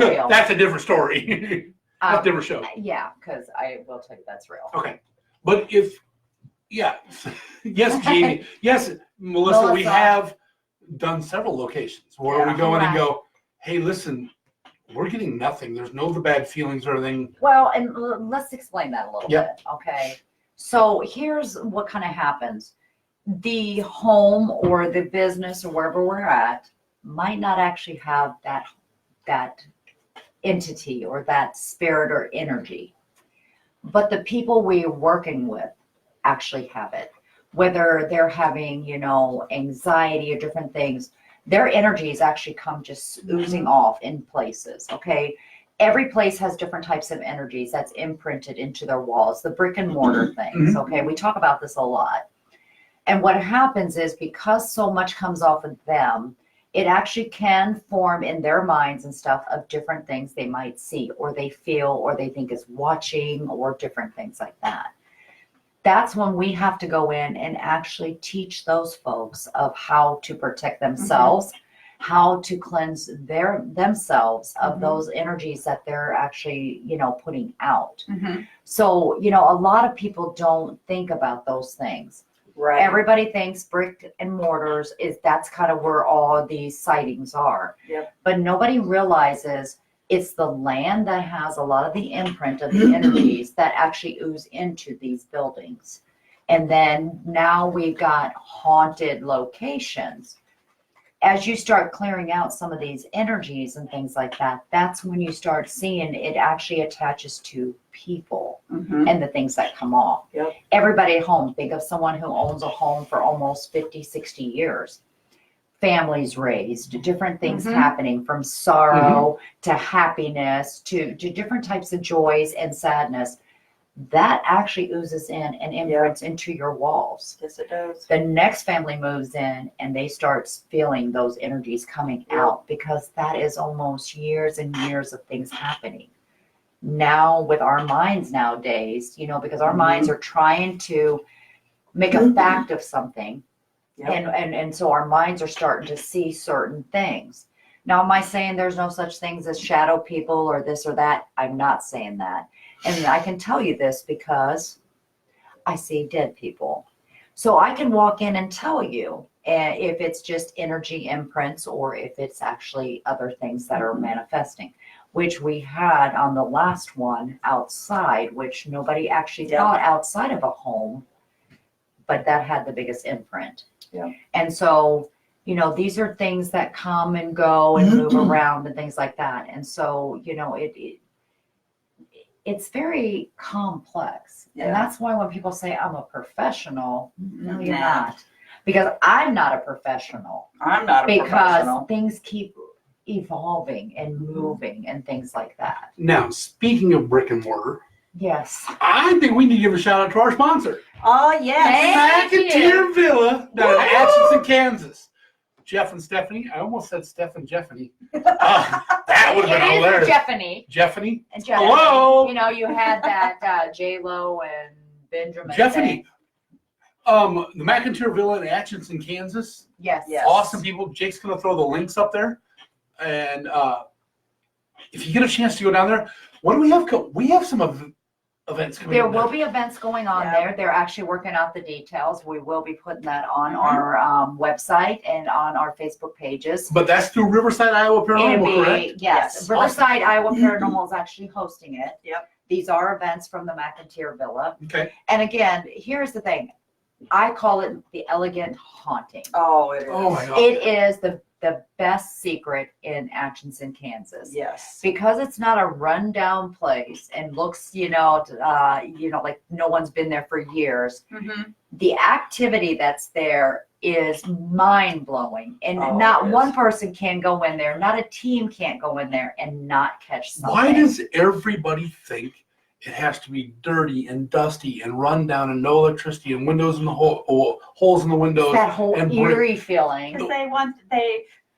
good. Real. That's a different story. That's a different show. Yeah, because I will tell you that's real. Okay. But yes, Jamie. Yes, Melissa, we have done several locations where we go in and go, hey, listen, we're getting nothing. There's no the bad feelings or anything. Well, and let's explain that a little bit, okay? So here's what kind of happens. The home or the business or wherever we're at might not actually have that entity or that spirit or energy. But the people we're working with actually have it. Whether they're having, anxiety or different things, their energies actually come just oozing off in places, okay? Every place has different types of energies that's imprinted into their walls, the brick and mortar things, okay? We talk about this a lot. And what happens is because so much comes off of them, it actually can form in their minds and stuff of different things they might see or they feel or they think is watching or different things like that. That's when we have to go in and actually teach those folks of how to protect themselves, how to cleanse themselves of those energies that they're actually, putting out. So, a lot of people don't think about those things. Right. Everybody thinks brick and mortars that's kind of where all these sightings are. Yep. But nobody realizes it's the land that has a lot of the imprint of the energies that actually ooze into these buildings. And then now we've got haunted locations. As you start clearing out some of these energies and things like that, that's when you start seeing it actually attaches to people and the things that come off. Yep. Everybody at home, think of someone who owns a home for almost 50, 60 years. Families raised, different things happening from sorrow to happiness to different types of joys and sadness. That actually oozes in and imprints into your walls. Yes, it does. The next family moves in and they start feeling those energies coming out because that is almost years and years of things happening. Now with our minds nowadays, because our minds are trying to make a fact of something. Yep. And so our minds are starting to see certain things. Now, am I saying there's no such things as shadow people or this or that? I'm not saying that. And I can tell you this because I see dead people. So I can walk in and tell you if it's just energy imprints or if it's actually other things that are manifesting, which we had on the last one outside, which nobody actually thought outside of a home, but that had the biggest imprint. Yeah. And so, these are things that come and go and move around and things like that. And so, it's very complex. Yeah. And that's why when people say I'm a professional, no, you're Nah. not. Because I'm not a professional. I'm not a Because professional. things keep evolving and moving and things like that. Now, speaking of brick and mortar, Yes. I think we need to give a shout out to our sponsor, Oh, yes. Thank you. McIntyre Villa down in Atchison, Kansas. Jeff and Stephanie. I almost said Steph and Jeffany. That would have been hilarious. Jeffany. Jeffany. And Jeffany. Hello. You had that J-Lo and Benjamin. Jeffany. thing. The McIntyre Villa in Atchison, Kansas. Yes. Yes. Awesome people. Jake's going to throw the links up there. And if you get a chance to go down there, what do we have? We have some of events coming There up will next? be events going on Yeah. there. They're actually working out the details. We will be putting that on our website and on our Facebook pages. But that's through Riverside, Iowa Paranormal, correct? Yes, Yes. Riverside, Iowa Paranormal is actually hosting it. Yep. These are events from the McIntyre Villa. Okay. And again, here's the thing. I call it the elegant haunting. Oh, it is. Oh my God. It is the best secret in Atchison, Kansas. Yes. Because it's not a rundown place and looks, like no one's been there for years. Mm-hmm. The activity that's there is mind blowing, and Oh, not it is. one person can go in there, not a team can't go in there and not catch something. Why does everybody think it has to be dirty and dusty and run down and no electricity and windows in the holes in the windows? It's that whole and eerie feeling?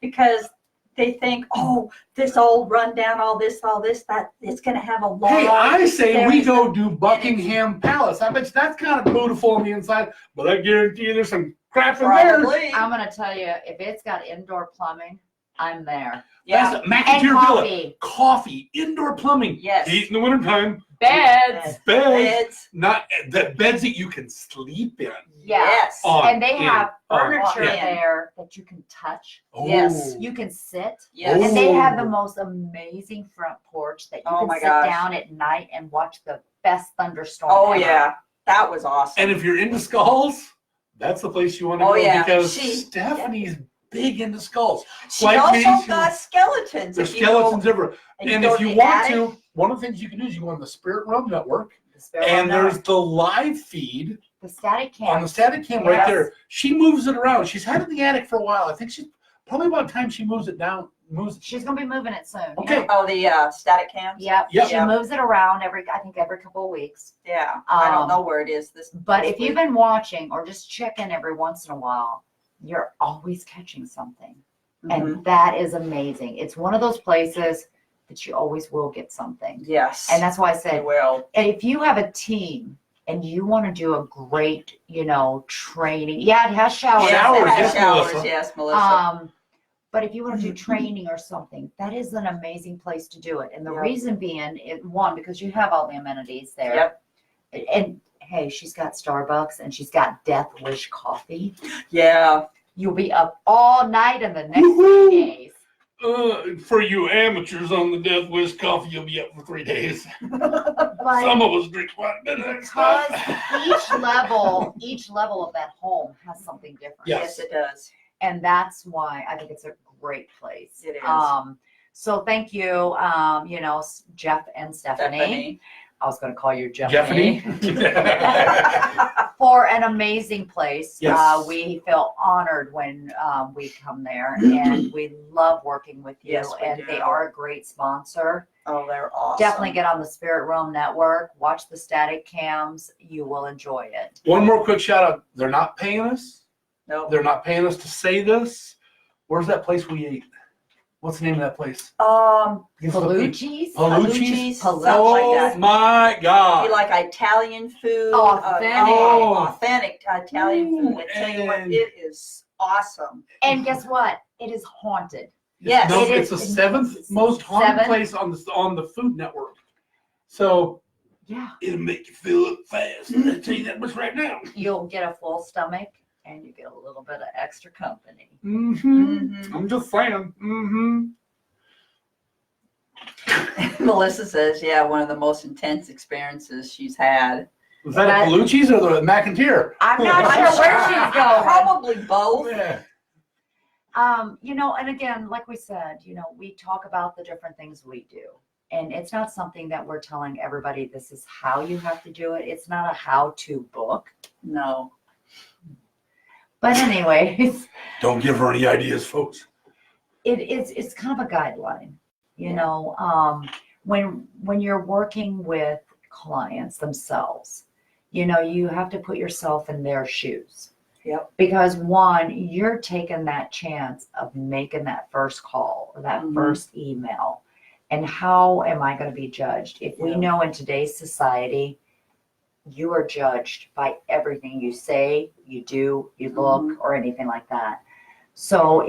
Because they think, oh, this old rundown, all this, that it's going to have a lot. Hey, I say there we is go do Buckingham Palace. I bet you that's kind of beautiful on the inside, but I guarantee you there's some crap in there. Probably. I'm gonna tell you, if it's got indoor plumbing, I'm there. Yeah. That's And McIntyre Villa. coffee, Coffee, indoor plumbing. Yes. Heat in the wintertime. beds. Beds. Beds. Not the beds that you can sleep in. Yeah. Yes. On, And they in, have on, furniture yeah. there that you can touch. Yes. You can sit. Yes. And they have the Oh. most amazing front porch that you Oh can my sit gosh. down at night and watch the best thunderstorm Oh, ever. yeah. That was awesome. And if you're into skulls, that's the place you want to Oh, go yeah. because She- Stephanie's big into skulls. she like also me, got skeletons. There's if you skeletons go- everywhere. And go if to you the want attic, to, one of the things you can do is you go on the Spirit Realm Network, The Spirit and Realm there's Network. the live feed the static cam. on the static cam right Yes. there. She moves it around. She's had it in the attic for a while. I think she's probably about time she moves it down. She's gonna be moving it soon. Okay. Oh, the static cams? Yep. Yep. She Yep. moves it around every couple of weeks. Yeah. I don't Um, know where it is. But this if you've week. been watching or just checking every once in a while, you're always catching something. Mhm. And that is amazing. It's one of those places that you always will get something. Yes. And that's why I they said, will. and if you have a team and you want to do a great, training, yeah, it has showers. Showers, Yes, yes, showers, Melissa. yes, Melissa. But if you want to do training or something, that is an amazing place to do it. And the Yep. reason being, one, because you have all the amenities there. Yep. And hey, she's got Starbucks and she's got Death Wish coffee. Yeah. You'll be up all night in the next Woohoo! 3 days. For you amateurs on the Death Wish coffee, you'll be up for 3 days. But Some of us drink quite a bit of that because stuff. each level of that home has something different. Yes. Yes, it does. And that's why I think it's a great place. It is. So thank you, Jeff and Stephanie. I was going to call you Jeffany. For an amazing place. Yes. We feel honored when we come there, and we love working with you. Yes, we and do. they are a great sponsor. Oh, they're awesome. Definitely get on the Spirit Realm Network. Watch the static cams. You will enjoy it. One more quick shout out. They're not paying us. Nope. They're not paying us to say this. Where's that place we ate? What's the name of that place? Palucci's. Palucci's? Something Oh like that. my You God. like Italian food, Authentic. authentic Italian food. I tell you what, And- it is awesome. And guess what? It is haunted. Yes. No, It it's is- the seventh most haunted Seven? place on the Food Network. So Yeah. it'll make you fill up fast. I'll tell you that much right now. You'll get a full stomach and you get a little bit of extra company. Mhm. I'm just saying. Melissa says, yeah, one of the most intense experiences she's had. Was that at Palucci's or the McIntyre? I'm not sure where she's going. Probably both. Yeah. And again, like we said, we talk about the different things we do. And it's not something that we're telling everybody this is how you have to do it. It's not a how-to book. No. But anyways, Don't give her any ideas, folks. it's kind of a guideline. When you're working with clients themselves, you have to put yourself in their shoes. Yep. Because one, you're taking that chance of making that first call or that Mhm. first email. And how am I going to be judged? If we Yeah. know in today's society, you are judged by everything you say, you do, you look, or anything like that. So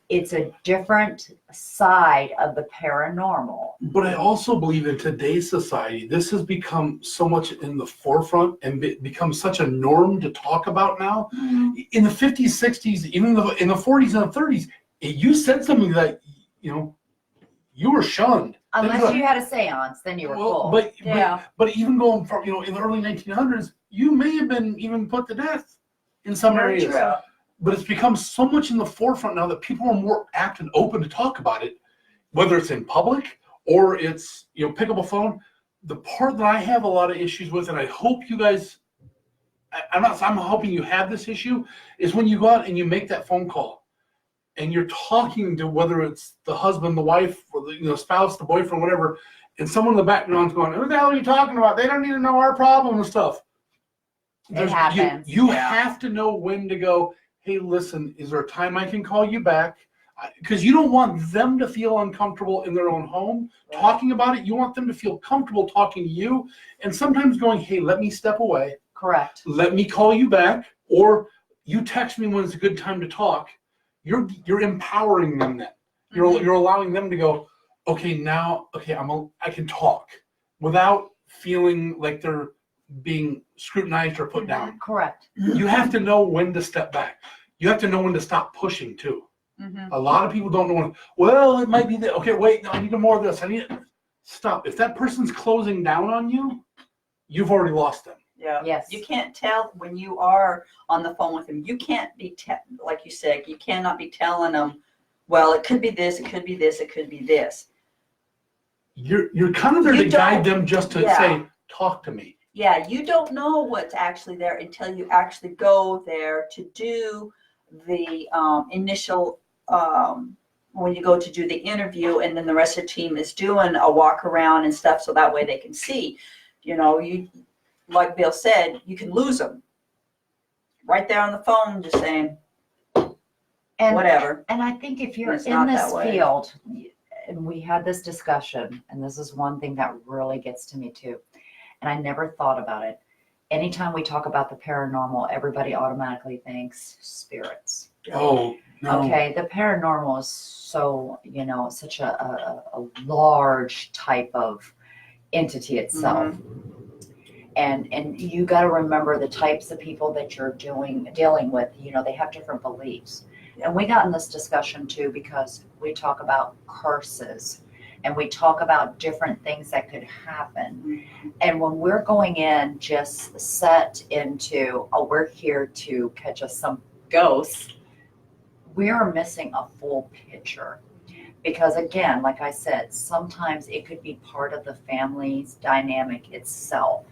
It's a different side of the paranormal. But I also believe in today's society, this has become so much in the forefront and become such a norm to talk about now. In the 50s, 60s, even in the 40s and the 30s, if you said something that, you were shunned. Unless you had a seance, then you were full. But even going from, in the early 1900s, you may have been even put to death in some Very areas. true. But it's become so much in the forefront now that people are more apt and open to talk about it, whether it's in public or it's, pick up a phone. The part that I have a lot of issues with, and I hope you guys, I'm hoping you have this issue, is when you go out and you make that phone call and you're talking to, whether it's the husband, the wife, or the spouse, the boyfriend, whatever, and someone in the background's going, "Who the hell are you talking about? They don't need to know our problem and stuff." It happens. You have to know when to go, "Hey, listen, is there a time I can call you back?" Because you don't want them to feel uncomfortable in their own home talking about it. You want them to feel comfortable talking to you, and sometimes going, "Hey, let me step away. Correct. Let me call you back," or you text me when it's a good time to talk. You're empowering them then. You're allowing them to go, "Okay, now, I can talk," without feeling like they're being scrutinized or put down. Correct. You have to know when to step back. You have to know when to stop pushing too. A lot of people don't know when. Well, it might be that. Okay, wait. No, I need more of this. I need stop. If that person's closing down on you, you've already lost them. Yeah. Yes. You can't tell when you are on the phone with them. You can't be, like you said, you cannot be telling them, well, it could be this, it could be this, it could be this. You're kind of there to guide them just to say, "Talk to me." Yeah, you don't know what's actually there until you actually go there to do the initial, when you go to do the interview, and then the rest of the team is doing a walk around and stuff, so that way they can see. You, like Bill said, you can lose them right there on the phone, just saying whatever. And I think if you're It's in not this that way. field, and we had this discussion, and this is one thing that really gets to me too, and I never thought about it. Anytime we talk about the paranormal, everybody automatically thinks spirits. Oh no. Okay, the paranormal is so, such a large type of entity itself. And you got to remember the types of people that you're dealing with, they have different beliefs. And we got in this discussion too because we talk about curses and we talk about different things that could happen. And when we're going in just set into, we're here to catch us some ghosts, we are missing a full picture. Because again, like I said, sometimes it could be part of the family's dynamic itself.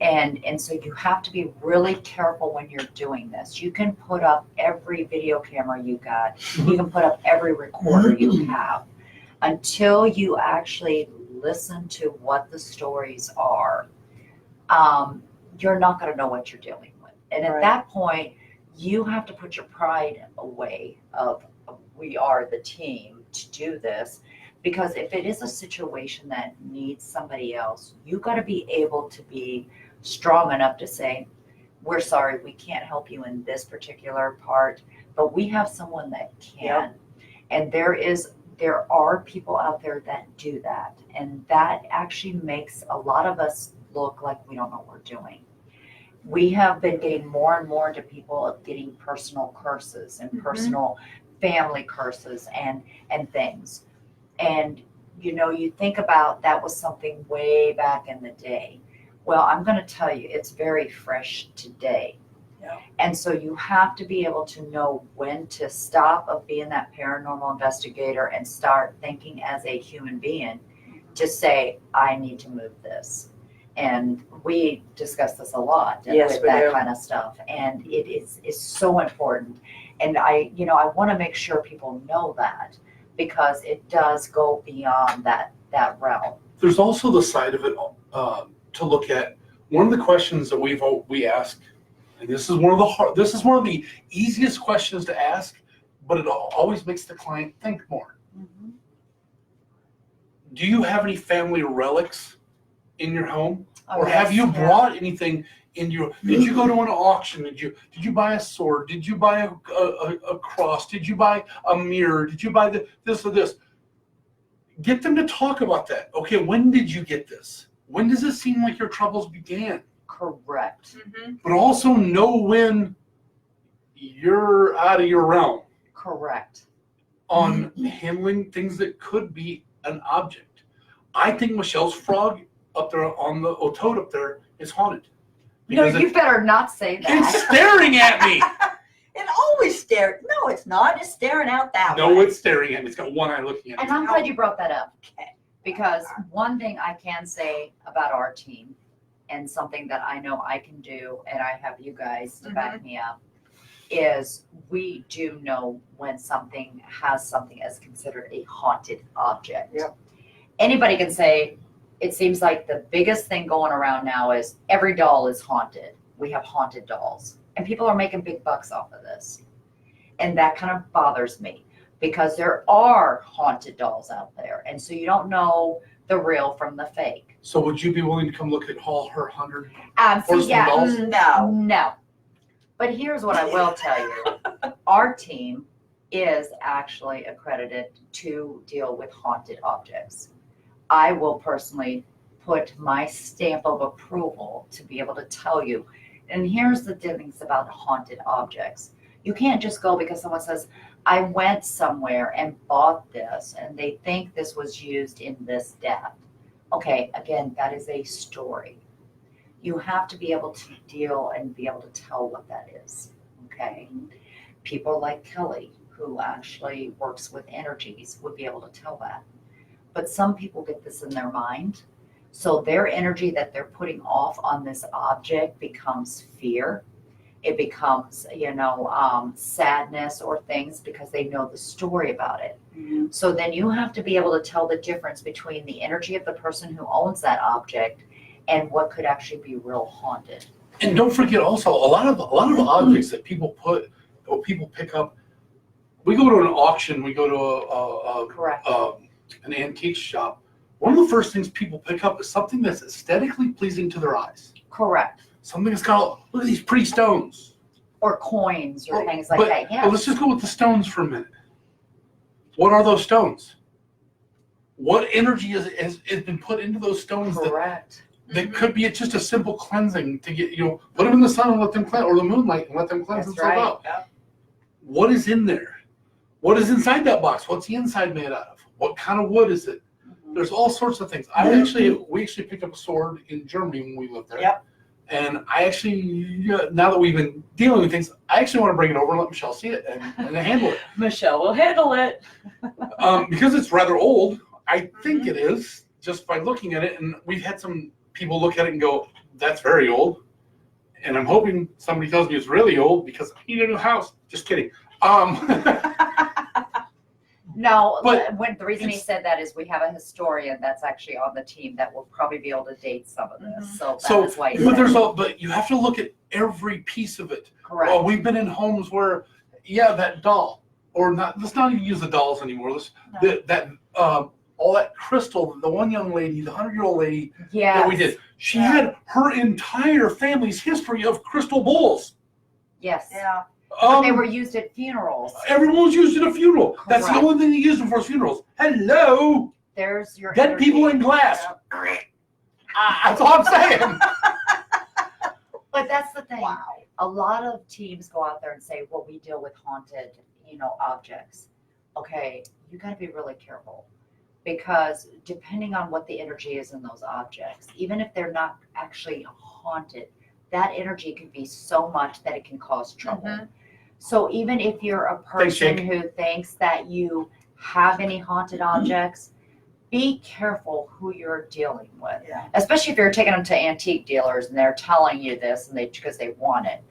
And so you have to be really careful when you're doing this. You can put up every video camera you got. You can put up every recorder you have. Until you actually listen to what the stories are, you're not going to know what you're dealing with. And at that point, you have to put your pride away of we are the team to do this. Because if it is a situation that needs somebody else, you got to be able to be strong enough to say, "We're sorry, we can't help you in this particular part, but we have someone that can." And there are people out there that do that. And that actually makes a lot of us look like we don't know what we're doing. We have been getting more and more into people of getting personal curses and personal family curses and things. And, you think about that was something way back in the day. Well, I'm going to tell you, it's very fresh today. Yeah. And so you have to be able to know when to stop of being that paranormal investigator and start thinking as a human being to say, "I need to move this." And we discuss this a lot with that kind of stuff. And it is so important. And I want to make sure people know that because it does go beyond that realm. There's also the side of it to look at. One of the questions that we ask, and this is one of the easiest questions to ask, but it always makes the client think more. Do you have any family relics in your home? Or have you brought anything in your? Did you go to an auction? Did you buy a sword? Did you buy a cross? Did you buy a mirror? Did you buy this or this? Get them to talk about that. Okay, when did you get this? When does it seem like your troubles began? Correct. But also know when you're out of your realm Correct. on handling things that could be an object. I think Michelle's frog up there on the toad up there is haunted. No, Because you better not say it's that. staring at me. It always stared. No, it's not. It's staring out that way. No, it's staring at me. It's got one eye looking at And me. I'm glad you brought that up. Okay. Because one thing I can say about our team, and something that I know I can do, and I have you guys to back me up, is we do know when something has something as considered a haunted object. Yep. Anybody can say, it seems like the biggest thing going around now is every doll is haunted. We have haunted dolls. And people are making big bucks off of this. And that kind of bothers me because there are haunted dolls out there. And so you don't know the real from the fake. So would you be willing to come look at all her 100? See, some yeah, dolls? no. But here's what I will tell you. Our team is actually accredited to deal with haunted objects. I will personally put my stamp of approval to be able to tell you. And here's the things about haunted objects. You can't just go because someone says, I went somewhere and bought this and they think this was used in this death. Okay, again, that is a story. You have to be able to deal and be able to tell what that is, okay? People like Kelly, who actually works with energies, would be able to tell that. But some people get this in their mind. So their energy that they're putting off on this object becomes fear. It becomes, sadness or things because they know the story about it. So then you have to be able to tell the difference between the energy of the person who owns that object and what could actually be real haunted. And don't forget also a lot of objects that people put or people pick up. We go to an auction, we go to Correct. an antique shop. One of the first things people pick up is something that's aesthetically pleasing to their eyes. Correct. Something that's got, look at these pretty stones. Or coins or things like But that. Yeah. let's just go with the stones for a minute. What are those stones? What energy has been put into those stones Correct. that could be just a simple cleansing to get, put them in the sun and let them cleanse, or the moonlight and let them cleanse That's themselves right. out. Yeah. What is in there? What is inside that box? What's the inside made out of? What kind of wood is it? There's all sorts of things. We actually picked up a sword in Germany when we lived there. Yep. And I actually, now that we've been dealing with things, I actually want to bring it over and let Michelle see it and handle it. Michelle will handle it. Because it's rather old, I think it is, just by looking at it. And we've had some people look at it and go, that's very old. And I'm hoping somebody tells me it's really old because I need a new house. Just kidding. No, But when the reason he said that is we have a historian that's actually on the team that will probably be able to date some of this. So that is why he but said but you have to look at every piece of it. correct. Well, we've been in homes where, that doll, or not. Let's not even use the dolls anymore. All that crystal. The one young lady, the 100-year-old lady that we did. She had her entire family's history of crystal bowls. Yes. Yeah. But they were used at funerals. Everyone was used at a funeral. That's the Correct. only thing they used them for is funerals. Hello, There's your dead energy. people in glass. That's all I'm saying. But that's the thing. Wow. A lot of teams go out there and say, well, we deal with haunted, objects. Okay, you got to be really careful because depending on what the energy is in those objects, even if they're not actually haunted, that energy can be so much that it can cause trouble. So even if you're a person who thinks that you have any haunted objects, be careful who you're dealing with. Yeah. Especially if you're taking them to antique dealers and they're telling you this and because they want it.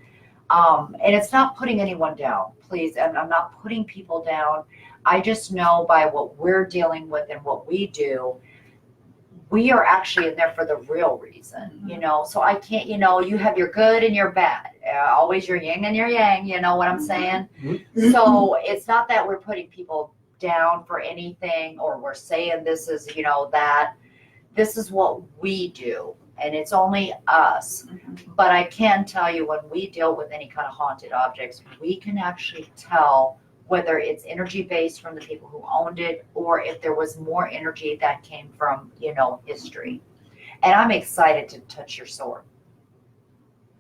And it's not putting anyone down, please. And I'm not putting people down. I just know by what we're dealing with and what we do, we are actually in there for the real reason, So I can't, you have your good and your bad. Always your yin and your yang, you know what I'm saying? So it's not that we're putting people down for anything or we're saying this is, that. This is what we do. and it's only us. But I can tell you, when we deal with any kind of haunted objects, we can actually tell whether it's energy based from the people who owned it, or if there was more energy that came from, history. And I'm excited to touch your sword.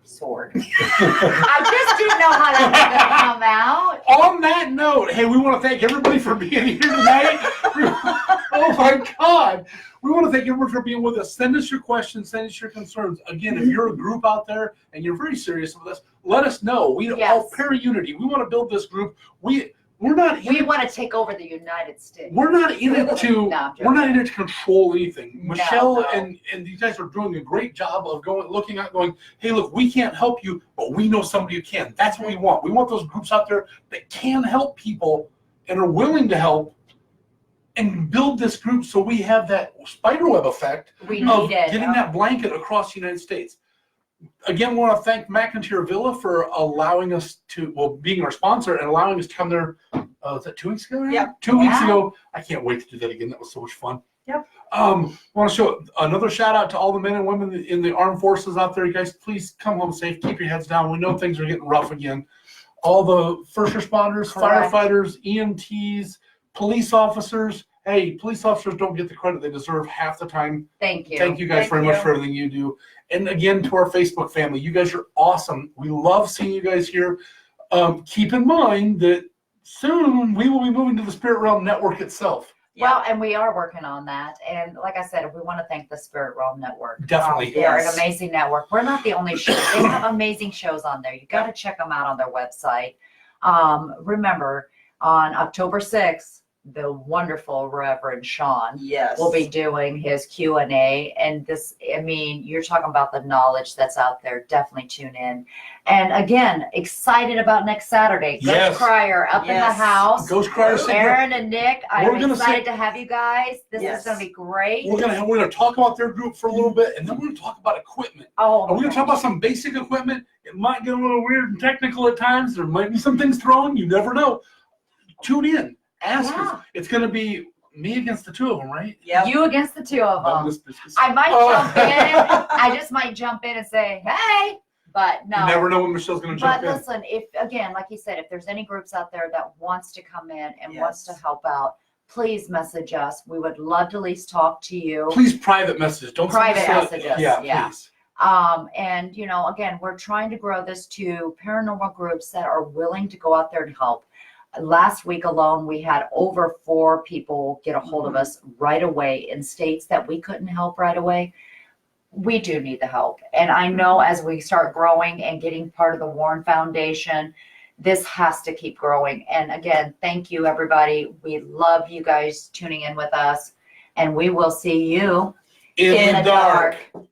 I just didn't know how that was going to come out. On that note, hey, we want to thank everybody for being here tonight. Oh my God. We want to thank everyone for being with us. Send us your questions, send us your concerns. Again, if you're a group out there and you're very serious with us, let us know. We all Para-Unity. We want to build this group. We're not in We want to take over the United States. We're not in it to No, I'm we're not in it to control anything. No, Michelle no. and these guys are doing a great job of looking at going, hey, look, we can't help you, but we know somebody who can. That's what we want. We want those groups out there that can help people and are willing to help and build this group so we have that spiderweb effect We of need it. getting that blanket across the United States. Again, we want to thank McIntyre Villa for allowing us to, being our sponsor and allowing us to come there. Was that 2 weeks ago? Yep. 2 weeks Yeah. ago. I can't wait to do that again. That was so much fun. Yep. Want to show another shout out to all the men and women in the armed forces out there. You guys, please come home safe. Keep your heads down. We know things are getting rough again. All the first responders, Correct. firefighters, EMTs, police officers. Hey, police officers don't get the credit they deserve half the time. Thank you. Thank you guys Thank very much you. for everything you do. And again, to our Facebook family, you guys are awesome. We love seeing you guys here. Keep in mind that soon we will be moving to the Spirit Realm Network itself. Well, and we are working on that. And like I said, we want to thank the Spirit Realm Network. Definitely. They're an Yes. amazing network. We're not the only show. They have amazing shows on there. You got to check them out on their website. Remember, on October 6th, the wonderful Reverend Sean Yes. will be doing his Q&A. And this, I mean, you're talking about the knowledge that's out there. Definitely tune in. And again, excited about next Saturday. Yes. Ghost Crier up in the Yes. house. Ghost Crier Singer. Aaron and Nick, We're I'm gonna excited to have you guys. This Yes. is going to be great. We're gonna talk about their group for a little bit, and then we're gonna talk about equipment. Oh, Are we gonna talk about some basic equipment? It might get a little weird and technical at times. There might be some things thrown. You never know. Tune in. Ask Yeah. us. It's gonna be me against the two of them, right? Yep. you against the two of them. This- I might Oh. jump in. I just might jump in and say, hey, but no. You never know when Michelle's gonna jump But in. listen, if again, like you said, if there's any groups out there that wants to come in and wants to Yes. help out, please message us. We would love to at least talk to you. Please private message. Don't send Private us message us, Yeah, yeah. please. And again, we're trying to grow this to paranormal groups that are willing to go out there and help. Last week alone, we had over 4 people get a hold of us right away in states that we couldn't help right away. We do need the help. And I know as we start growing and getting part of the Warren Foundation, this has to keep growing. And again, thank you, everybody. We love you guys tuning in with us. And we will see you In the dark. dark.